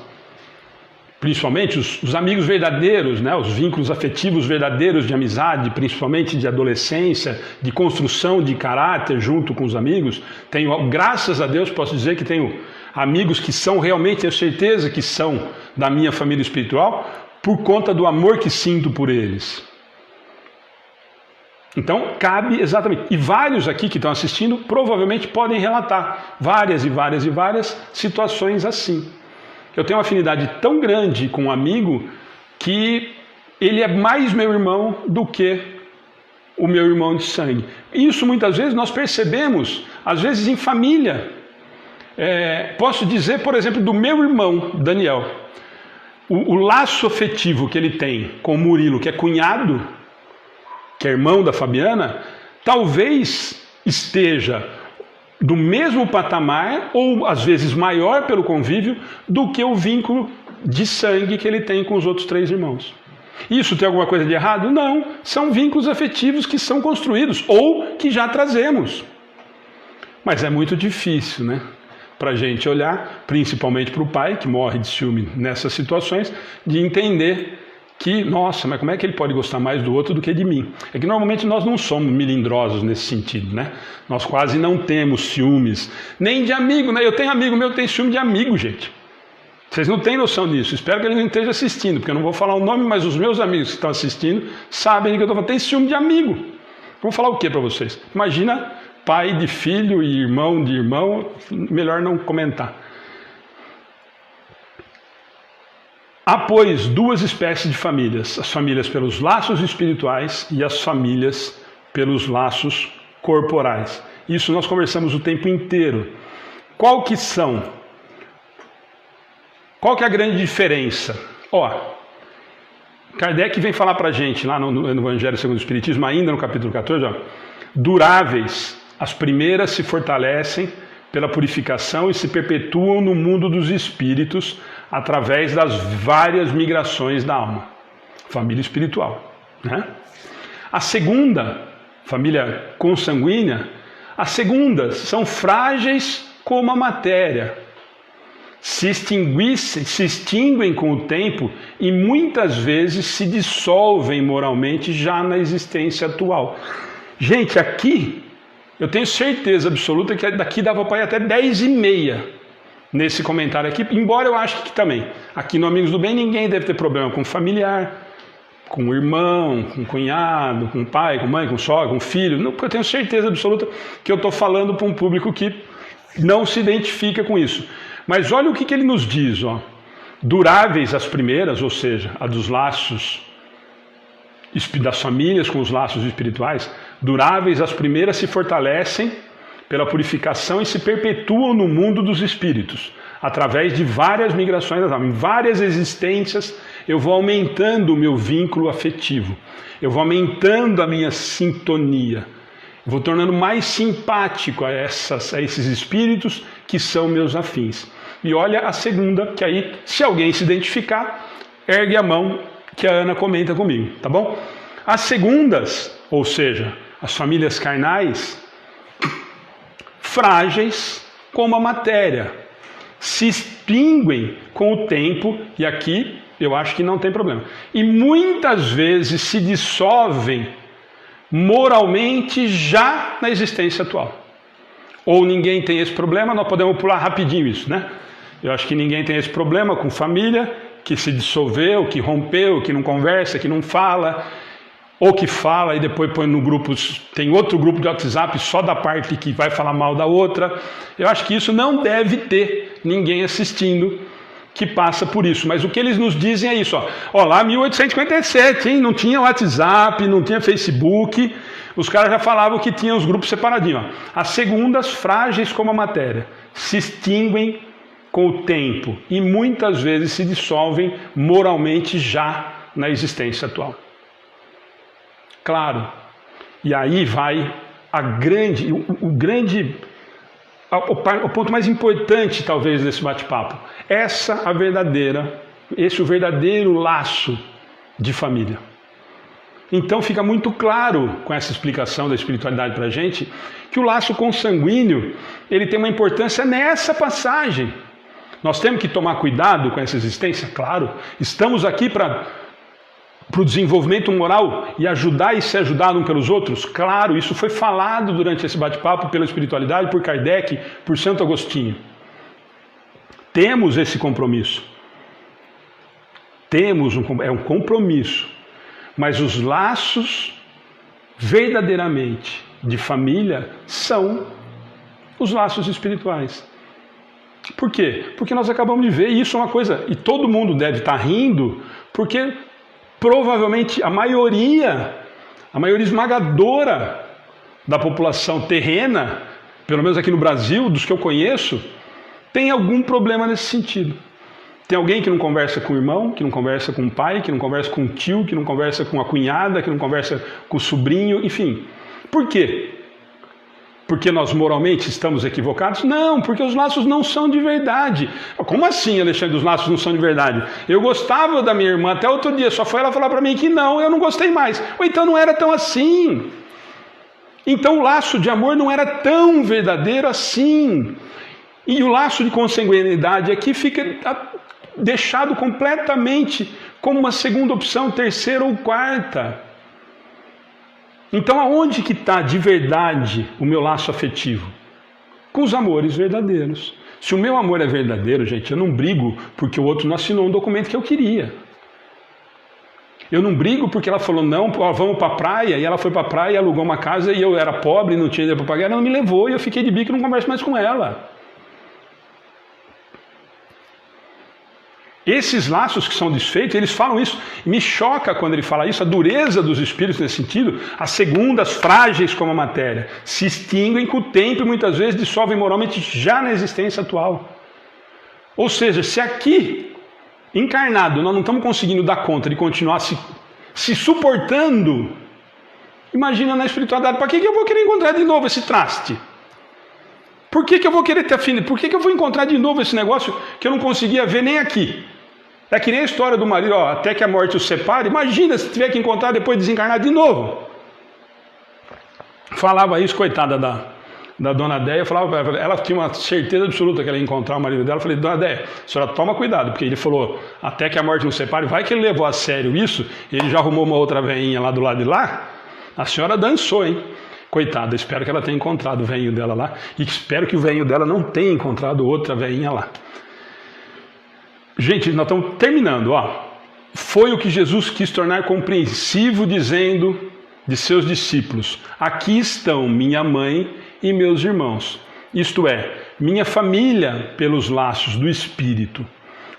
Principalmente os amigos verdadeiros, né? Os vínculos afetivos verdadeiros de amizade, principalmente de adolescência, de construção de caráter junto com os amigos. Tenho, graças a Deus, posso dizer que tenho amigos que são realmente, tenho certeza que são da minha família espiritual, por conta do amor que sinto por eles. Então, cabe exatamente. E vários aqui que estão assistindo provavelmente podem relatar várias situações assim. Eu tenho uma afinidade tão grande com um amigo que ele é mais meu irmão do que o meu irmão de sangue. Isso muitas vezes nós percebemos, às vezes em família. Posso dizer, por exemplo, do meu irmão, Daniel. O laço afetivo que ele tem com o Murilo, que é cunhado, que é irmão da Fabiana, talvez esteja do mesmo patamar, ou às vezes maior pelo convívio, do que o vínculo de sangue que ele tem com os outros 3 irmãos. Isso tem alguma coisa de errado? Não. São vínculos afetivos que são construídos, ou que já trazemos. Mas é muito difícil, né? Para a gente olhar, principalmente para o pai, que morre de ciúme nessas situações, de entender que, nossa, mas como é que ele pode gostar mais do outro do que de mim? É que normalmente nós não somos melindrosos nesse sentido, né? Nós quase não temos ciúmes, nem de amigo, né? Eu tenho amigo meu que tem ciúme de amigo, gente. Vocês não têm noção disso. Espero que ele não esteja assistindo, porque eu não vou falar o nome, mas os meus amigos que estão assistindo sabem que eu estou falando. Tem ciúme de amigo. Vou falar o que para vocês? Imagina pai de filho e irmão de irmão, melhor não comentar. Há, pois, duas espécies de famílias, as famílias pelos laços espirituais e as famílias pelos laços corporais. Isso nós conversamos o tempo inteiro. Qual que é a grande diferença? Kardec vem falar para a gente, lá no Evangelho segundo o Espiritismo, ainda no capítulo 14, duráveis, as primeiras se fortalecem pela purificação e se perpetuam no mundo dos espíritos através das várias migrações da alma. Família espiritual, né? A segunda, família consanguínea, as segundas são frágeis como a matéria. Se extinguem com o tempo e muitas vezes se dissolvem moralmente já na existência atual. Gente, aqui eu tenho certeza absoluta que daqui dava para ir até 10h30 nesse comentário aqui, embora eu ache que também. Aqui no Amigos do Bem ninguém deve ter problema com familiar, com irmão, com cunhado, com pai, com mãe, com sogra, com filho. Não, porque eu tenho certeza absoluta que eu estou falando para um público que não se identifica com isso. Mas olha o que ele nos diz, duráveis as primeiras, ou seja, a dos laços das famílias com os laços espirituais, duráveis as primeiras se fortalecem pela purificação e se perpetuam no mundo dos espíritos, através de várias migrações das almas. Em várias existências eu vou aumentando o meu vínculo afetivo, eu vou aumentando a minha sintonia, eu vou tornando mais simpático a esses espíritos que são meus afins. E olha a segunda, que aí, se alguém se identificar, ergue a mão que a Ana comenta comigo, tá bom? As segundas, ou seja, as famílias carnais, frágeis como a matéria, se extinguem com o tempo, e aqui eu acho que não tem problema, e muitas vezes se dissolvem moralmente já na existência atual. Ou ninguém tem esse problema, nós podemos pular rapidinho isso, né? Eu acho que ninguém tem esse problema com família, que se dissolveu, que rompeu, que não conversa, que não fala, ou que fala e depois põe no grupo, tem outro grupo de WhatsApp só da parte que vai falar mal da outra. Eu acho que isso não deve ter ninguém assistindo que passa por isso. Mas o que eles nos dizem é isso, lá 1857, hein? Não tinha WhatsApp, não tinha Facebook, os caras já falavam que tinha os grupos separadinhos. As segundas, frágeis como a matéria, se extinguem com o tempo e muitas vezes se dissolvem moralmente já na existência atual. Claro, e aí vai o ponto mais importante talvez desse bate-papo. Esse é o verdadeiro laço de família. Então fica muito claro com essa explicação da espiritualidade para a gente que o laço consanguíneo ele tem uma importância nessa passagem. Nós temos que tomar cuidado com essa existência, claro. Estamos aqui para o desenvolvimento moral e ajudar e ser ajudado uns pelos outros, claro. Isso foi falado durante esse bate-papo pela espiritualidade, por Kardec, por Santo Agostinho. Temos esse compromisso. É um compromisso. Mas os laços verdadeiramente de família são os laços espirituais. Por quê? Porque nós acabamos de ver, e isso é uma coisa, e todo mundo deve estar rindo, porque provavelmente a maioria esmagadora da população terrena, pelo menos aqui no Brasil, dos que eu conheço, tem algum problema nesse sentido. Tem alguém que não conversa com o irmão, que não conversa com o pai, que não conversa com o tio, que não conversa com a cunhada, que não conversa com o sobrinho, enfim. Por quê? Porque nós moralmente estamos equivocados? Não, porque os laços não são de verdade. Como assim, Alexandre, os laços não são de verdade? Eu gostava da minha irmã até outro dia, só foi ela falar para mim que não, eu não gostei mais. Ou então não era tão assim. Então o laço de amor não era tão verdadeiro assim. E o laço de consanguinidade aqui fica deixado completamente como uma segunda opção, terceira ou quarta. Então aonde que está de verdade o meu laço afetivo? Com os amores verdadeiros. Se o meu amor é verdadeiro, gente, eu não brigo porque o outro não assinou um documento que eu queria. Eu não brigo porque ela falou, não, vamos para a praia, e ela foi para a praia, alugou uma casa, e eu era pobre, não tinha dinheiro para pagar, ela não me levou, e eu fiquei de bico e não converso mais com ela. Esses laços que são desfeitos, eles falam isso, me choca quando ele fala isso, a dureza dos espíritos nesse sentido, as segundas, frágeis como a matéria, se extinguem com o tempo e muitas vezes dissolvem moralmente já na existência atual. Ou seja, se aqui, encarnado, nós não estamos conseguindo dar conta de continuar se suportando, imagina na espiritualidade, para que eu vou querer encontrar de novo esse traste? Por que eu vou querer ter afinidade? Por que eu vou encontrar de novo esse negócio que eu não conseguia ver nem aqui? É que nem a história do marido, até que a morte os separe. Imagina se tiver que encontrar depois de desencarnar de novo. Falava isso, coitada da dona Déia, ela tinha uma certeza absoluta que ela ia encontrar o marido dela. Eu falei, dona Déia, a senhora toma cuidado, porque ele falou, até que a morte nos separe, vai que ele levou a sério isso, e ele já arrumou uma outra veinha lá do lado de lá, a senhora dançou, hein? Coitada, espero que ela tenha encontrado o veinho dela lá, e espero que o veinho dela não tenha encontrado outra veinha lá. Gente, nós estamos terminando, Foi o que Jesus quis tornar compreensivo, dizendo de seus discípulos, aqui estão minha mãe e meus irmãos, isto é, minha família pelos laços do Espírito,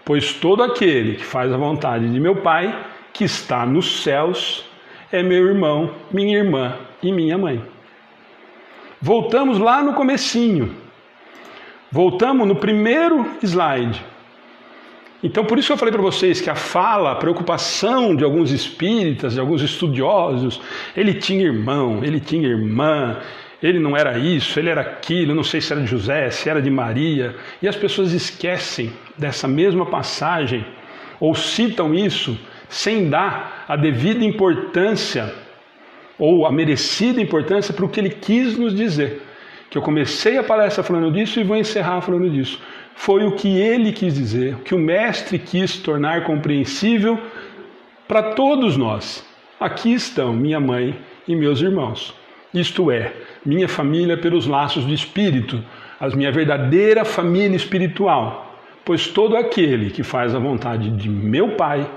pois todo aquele que faz a vontade de meu Pai, que está nos céus, é meu irmão, minha irmã e minha mãe. Voltamos lá no comecinho, voltamos no primeiro slide. Então por isso que eu falei para vocês que a preocupação de alguns espíritas, de alguns estudiosos, ele tinha irmão, ele tinha irmã, ele não era isso, ele era aquilo, não sei se era de José, se era de Maria, e as pessoas esquecem dessa mesma passagem, ou citam isso, sem dar a devida importância, ou a merecida importância para o que ele quis nos dizer. Que eu comecei a palestra falando disso e vou encerrar falando disso. Foi o que ele quis dizer, o que o Mestre quis tornar compreensível para todos nós. Aqui estão minha mãe e meus irmãos. Isto é, minha família pelos laços do Espírito, a minha verdadeira família espiritual, pois todo aquele que faz a vontade de meu Pai,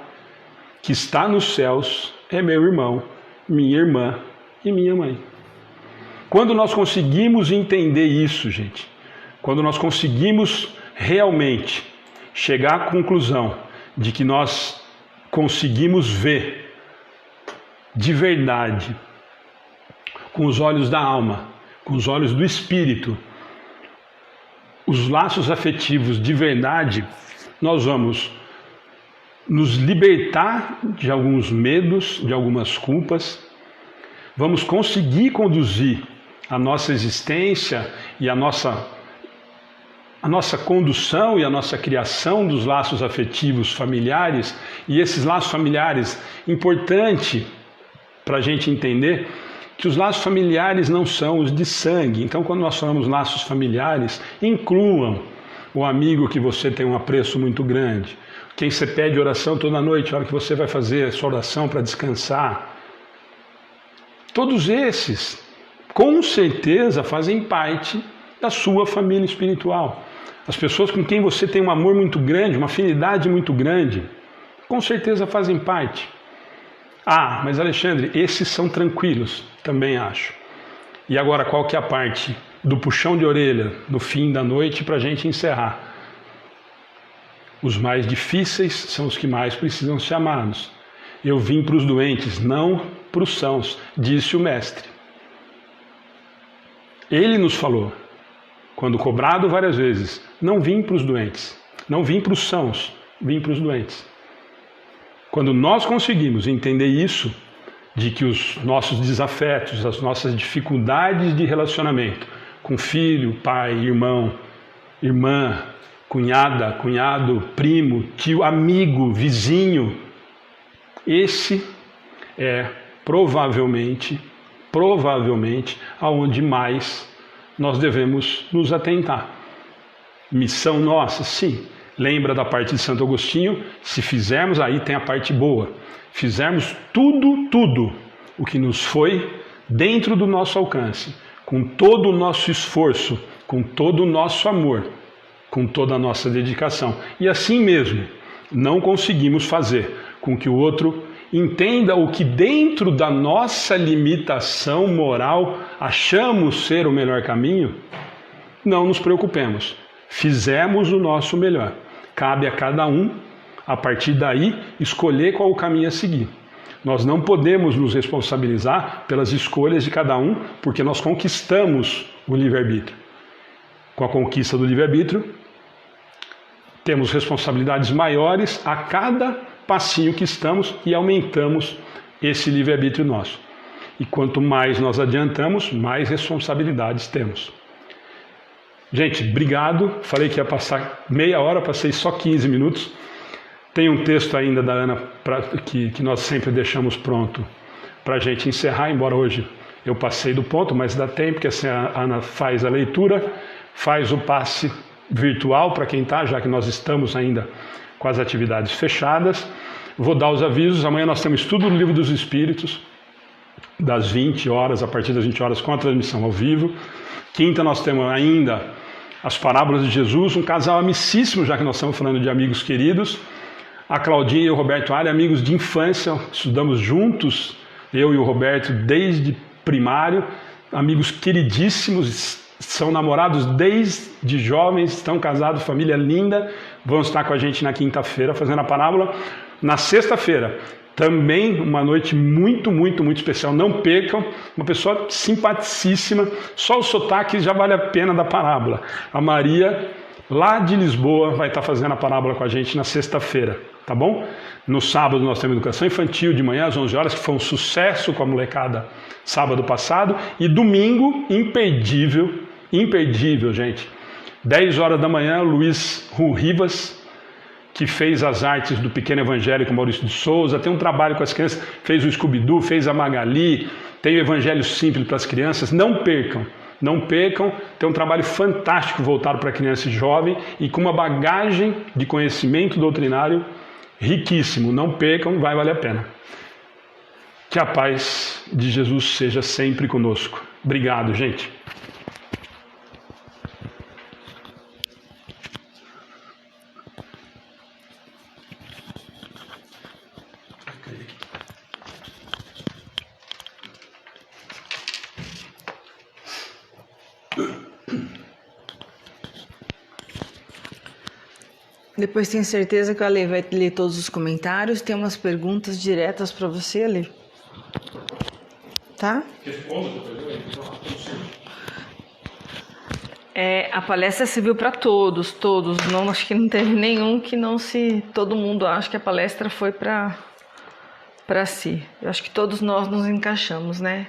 que está nos céus, é meu irmão, minha irmã e minha mãe. Quando nós conseguimos entender isso, gente, quando nós conseguimos realmente chegar à conclusão de que nós conseguimos ver de verdade, com os olhos da alma, com os olhos do espírito, os laços afetivos de verdade, nós vamos nos libertar de alguns medos, de algumas culpas, vamos conseguir conduzir a nossa existência e a nossa condução e a nossa criação dos laços afetivos familiares, e esses laços familiares, importante para a gente entender que os laços familiares não são os de sangue. Então, quando nós falamos laços familiares, incluam o amigo que você tem um apreço muito grande, quem você pede oração toda noite, a hora que você vai fazer a sua oração para descansar. Todos esses, com certeza, fazem parte da sua família espiritual. As pessoas com quem você tem um amor muito grande, uma afinidade muito grande, com certeza fazem parte. Ah, mas Alexandre, esses são tranquilos, também acho. E agora qual que é a parte do puxão de orelha no fim da noite para a gente encerrar? Os mais difíceis são os que mais precisam ser amados. Eu vim para os doentes, não para os sãos, disse o Mestre. Ele nos falou, quando cobrado várias vezes, não vim para os doentes, não vim para os sãos, vim para os doentes. Quando nós conseguimos entender isso, de que os nossos desafetos, as nossas dificuldades de relacionamento com filho, pai, irmão, irmã, cunhada, cunhado, primo, tio, amigo, vizinho, esse é provavelmente provavelmente, aonde mais nós devemos nos atentar. Missão nossa, sim. Lembra da parte de Santo Agostinho? Se fizermos, aí tem a parte boa. Fizermos tudo o que nos foi dentro do nosso alcance, com todo o nosso esforço, com todo o nosso amor, com toda a nossa dedicação. E assim mesmo, não conseguimos fazer com que o outro entenda o que dentro da nossa limitação moral achamos ser o melhor caminho, não nos preocupemos. Fizemos o nosso melhor. Cabe a cada um, a partir daí, escolher qual o caminho a seguir. Nós não podemos nos responsabilizar pelas escolhas de cada um, porque nós conquistamos o livre-arbítrio. Com a conquista do livre-arbítrio, temos responsabilidades maiores a cada passinho que estamos e aumentamos esse livre-arbítrio nosso. E quanto mais nós adiantamos, mais responsabilidades temos. Gente, obrigado. Falei que ia passar meia hora, passei só 15 minutos. Tem um texto ainda da Ana que nós sempre deixamos pronto para a gente encerrar, embora hoje eu passei do ponto, mas dá tempo, que assim a Ana faz a leitura, faz o passe virtual para quem está, já que nós estamos ainda com as atividades fechadas. Vou dar os avisos. Amanhã nós temos estudo do Livro dos Espíritos, das 20 horas, a partir das 20 horas, com a transmissão ao vivo. Quinta nós temos ainda as Parábolas de Jesus, um casal amicíssimo, já que nós estamos falando de amigos queridos. A Claudinha e o Roberto Ali, amigos de infância, estudamos juntos, eu e o Roberto, desde primário, amigos queridíssimos, são namorados desde jovens, estão casados, família linda, vão estar com a gente na quinta-feira fazendo a parábola. Na sexta-feira, também uma noite muito especial, não percam, uma pessoa simpaticíssima, só o sotaque já vale a pena da parábola. A Maria, lá de Lisboa, vai estar fazendo a parábola com a gente na sexta-feira, tá bom? No sábado nós temos educação infantil de manhã às 11 horas, que foi um sucesso com a molecada sábado passado, e domingo, imperdível, gente. 10 horas da manhã, Luiz Rivas, que fez as artes do Pequeno Evangelho com Maurício de Souza, tem um trabalho com as crianças, fez o Scooby-Doo, fez a Magali, tem o Evangelho Simples para as crianças. Não percam, tem um trabalho fantástico voltado para criança e jovem e com uma bagagem de conhecimento doutrinário riquíssimo. Não percam, vai valer a pena. Que a paz de Jesus seja sempre conosco. Obrigado, gente. Depois tenho certeza que o Ale vai ler todos os comentários. Tem umas perguntas diretas para você, Ale. Tá? A palestra serviu para todos. Não, acho que não teve nenhum que não se... Todo mundo acha que a palestra foi para si. Eu acho que todos nós nos encaixamos, né?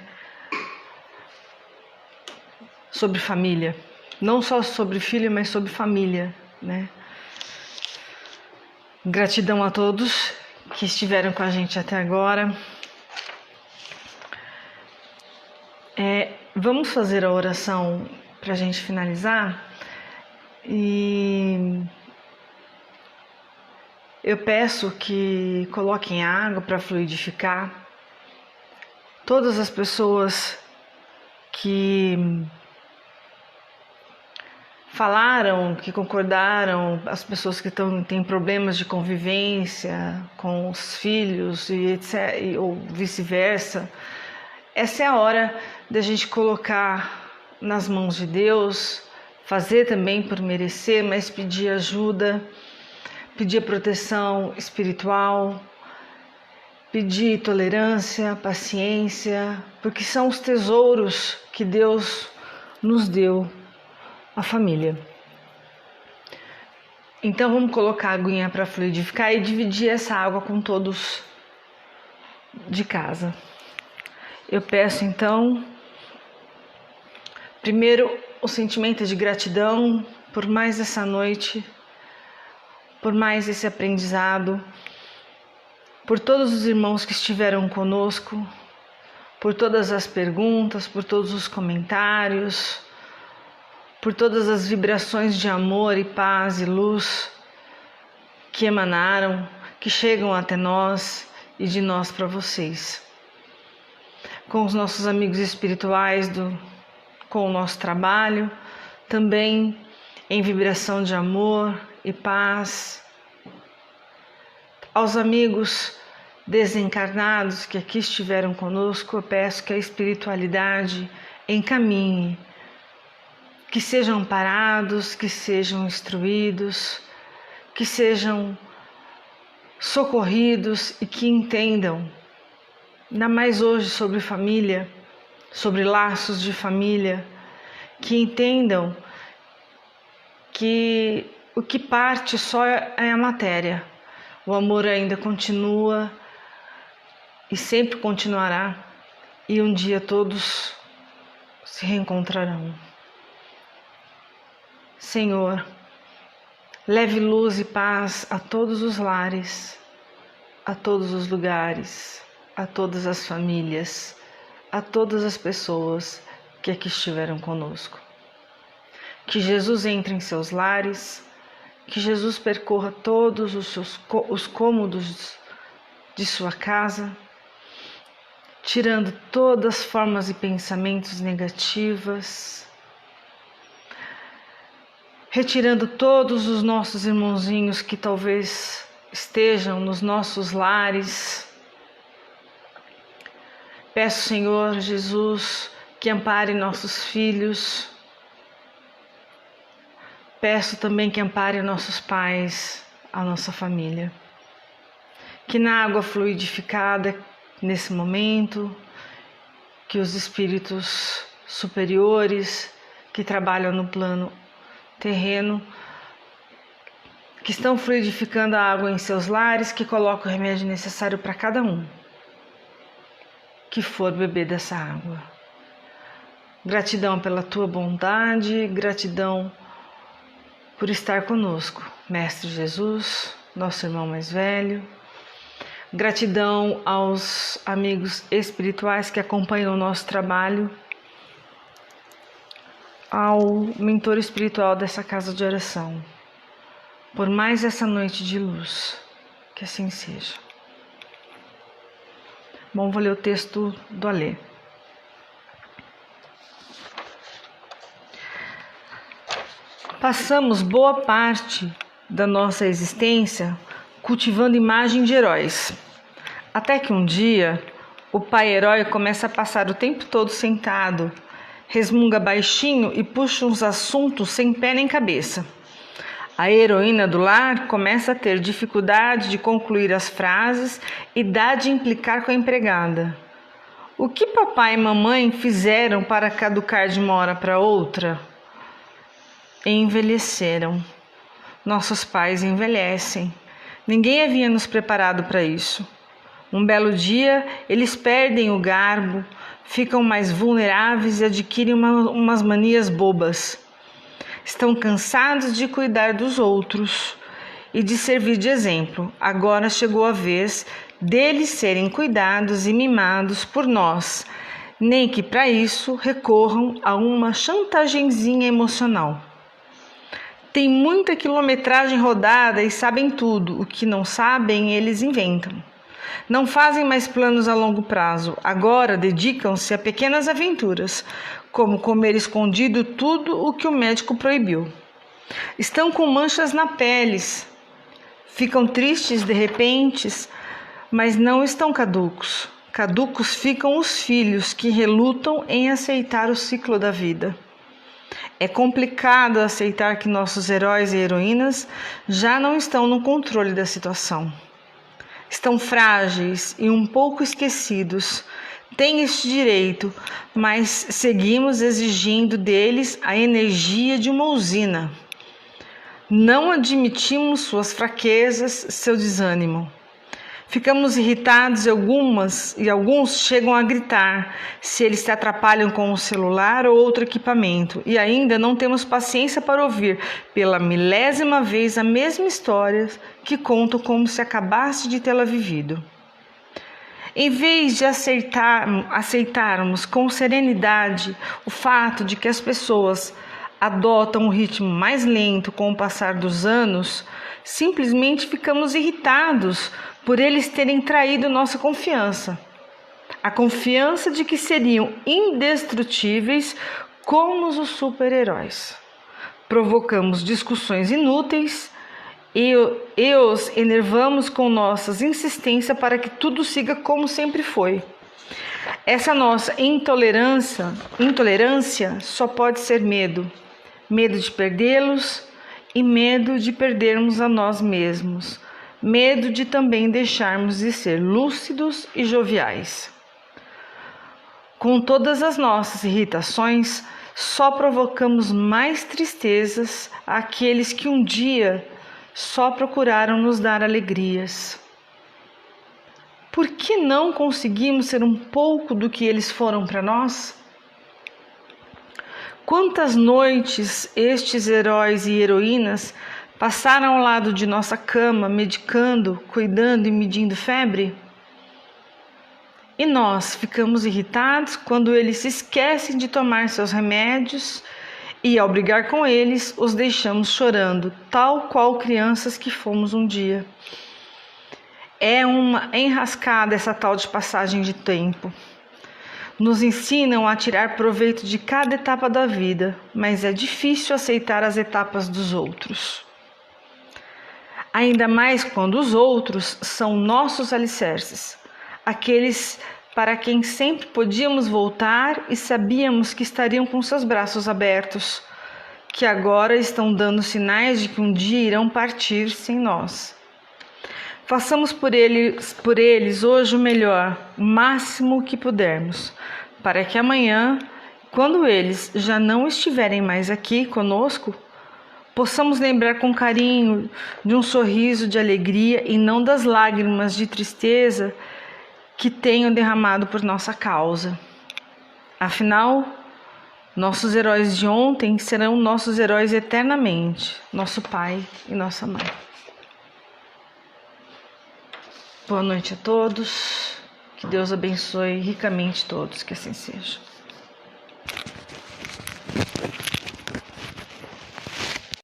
Sobre família. Não só sobre filho, mas sobre família, né? Gratidão a todos que estiveram com a gente até agora. Vamos fazer a oração para a gente finalizar. E eu peço que coloquem água para fluidificar. Todas as pessoas que falaram, que concordaram, as pessoas que têm problemas de convivência com os filhos e etc, ou vice-versa, essa é a hora da gente colocar nas mãos de Deus, fazer também por merecer, mas pedir ajuda, pedir proteção espiritual, pedir tolerância, paciência, porque são os tesouros que Deus nos deu. A família. Então vamos colocar a aguinha para fluidificar e dividir essa água com todos de casa. Eu peço então, primeiro, o sentimento de gratidão por mais essa noite, por mais esse aprendizado, por todos os irmãos que estiveram conosco, por todas as perguntas, por todos os comentários, por todas as vibrações de amor e paz e luz que emanaram, que chegam até nós e de nós para vocês. Com os nossos amigos espirituais, com o nosso trabalho, também em vibração de amor e paz. Aos amigos desencarnados que aqui estiveram conosco, eu peço que a espiritualidade encaminhe, que sejam amparados, que sejam instruídos, que sejam socorridos e que entendam, ainda mais hoje sobre família, sobre laços de família, que entendam que o que parte só é a matéria. O amor ainda continua e sempre continuará, e um dia todos se reencontrarão. Senhor, leve luz e paz a todos os lares, a todos os lugares, a todas as famílias, a todas as pessoas que aqui estiveram conosco. Que Jesus entre em seus lares, que Jesus percorra todos os cômodos de sua casa, tirando todas as formas e pensamentos negativas, retirando todos os nossos irmãozinhos que talvez estejam nos nossos lares. Peço, Senhor Jesus, que ampare nossos filhos. Peço também que ampare nossos pais, a nossa família. Que na água fluidificada, nesse momento, que os espíritos superiores que trabalham no plano terreno, que estão fluidificando a água em seus lares, que colocam o remédio necessário para cada um que for beber dessa água. Gratidão pela tua bondade, gratidão por estar conosco, Mestre Jesus, nosso irmão mais velho. Gratidão aos amigos espirituais que acompanham o nosso trabalho, ao mentor espiritual dessa casa de oração, por mais essa noite de luz, que assim seja. Bom, vou ler o texto do Alê. Passamos boa parte da nossa existência cultivando imagem de heróis, até que um dia o pai herói começa a passar o tempo todo sentado, resmunga baixinho e puxa uns assuntos sem pé nem cabeça. A heroína do lar começa a ter dificuldade de concluir as frases e dá de implicar com a empregada. O que papai e mamãe fizeram para caducar de uma hora para outra? Envelheceram. Nossos pais envelhecem. Ninguém havia nos preparado para isso. Um belo dia, eles perdem o garbo, ficam mais vulneráveis e adquirem umas manias bobas. Estão cansados de cuidar dos outros e de servir de exemplo. Agora chegou a vez deles serem cuidados e mimados por nós, nem que para isso recorram a uma chantagenzinha emocional. Tem muita quilometragem rodada e sabem tudo. O que não sabem, eles inventam. Não fazem mais planos a longo prazo. Agora dedicam-se a pequenas aventuras, como comer escondido tudo o que o médico proibiu. Estão com manchas na pele. Ficam tristes de repente, mas não estão caducos. Caducos ficam os filhos que relutam em aceitar o ciclo da vida. É complicado aceitar que nossos heróis e heroínas já não estão no controle da situação. Estão frágeis e um pouco esquecidos. Têm este direito, mas seguimos exigindo deles a energia de uma usina. Não admitimos suas fraquezas, seu desânimo. Ficamos irritados e alguns chegam a gritar se eles se atrapalham com o celular ou outro equipamento, e ainda não temos paciência para ouvir pela milésima vez a mesma história que contam como se acabasse de tê-la vivido. Em vez de aceitarmos com serenidade o fato de que as pessoas adotam um ritmo mais lento com o passar dos anos, simplesmente ficamos irritados por eles terem traído nossa confiança. A confiança de que seriam indestrutíveis como os super-heróis. Provocamos discussões inúteis e os enervamos com nossas insistências para que tudo siga como sempre foi. Essa nossa intolerância só pode ser medo. Medo de perdê-los e medo de perdermos a nós mesmos. Medo de também deixarmos de ser lúcidos e joviais. Com todas as nossas irritações, só provocamos mais tristezas àqueles que um dia só procuraram nos dar alegrias. Por que não conseguimos ser um pouco do que eles foram para nós? Quantas noites estes heróis e heroínas passaram ao lado de nossa cama, medicando, cuidando e medindo febre? E nós ficamos irritados quando eles se esquecem de tomar seus remédios e, ao brigar com eles, os deixamos chorando, tal qual crianças que fomos um dia. É uma enrascada essa tal de passagem de tempo. Nos ensinam a tirar proveito de cada etapa da vida, mas é difícil aceitar as etapas dos outros. Ainda mais quando os outros são nossos alicerces, aqueles para quem sempre podíamos voltar e sabíamos que estariam com seus braços abertos, que agora estão dando sinais de que um dia irão partir sem nós. Façamos por eles hoje o melhor, o máximo que pudermos, para que amanhã, quando eles já não estiverem mais aqui conosco, possamos lembrar com carinho de um sorriso de alegria e não das lágrimas de tristeza que tenham derramado por nossa causa. Afinal, nossos heróis de ontem serão nossos heróis eternamente, nosso pai e nossa mãe. Boa noite a todos, que Deus abençoe ricamente todos, que assim seja.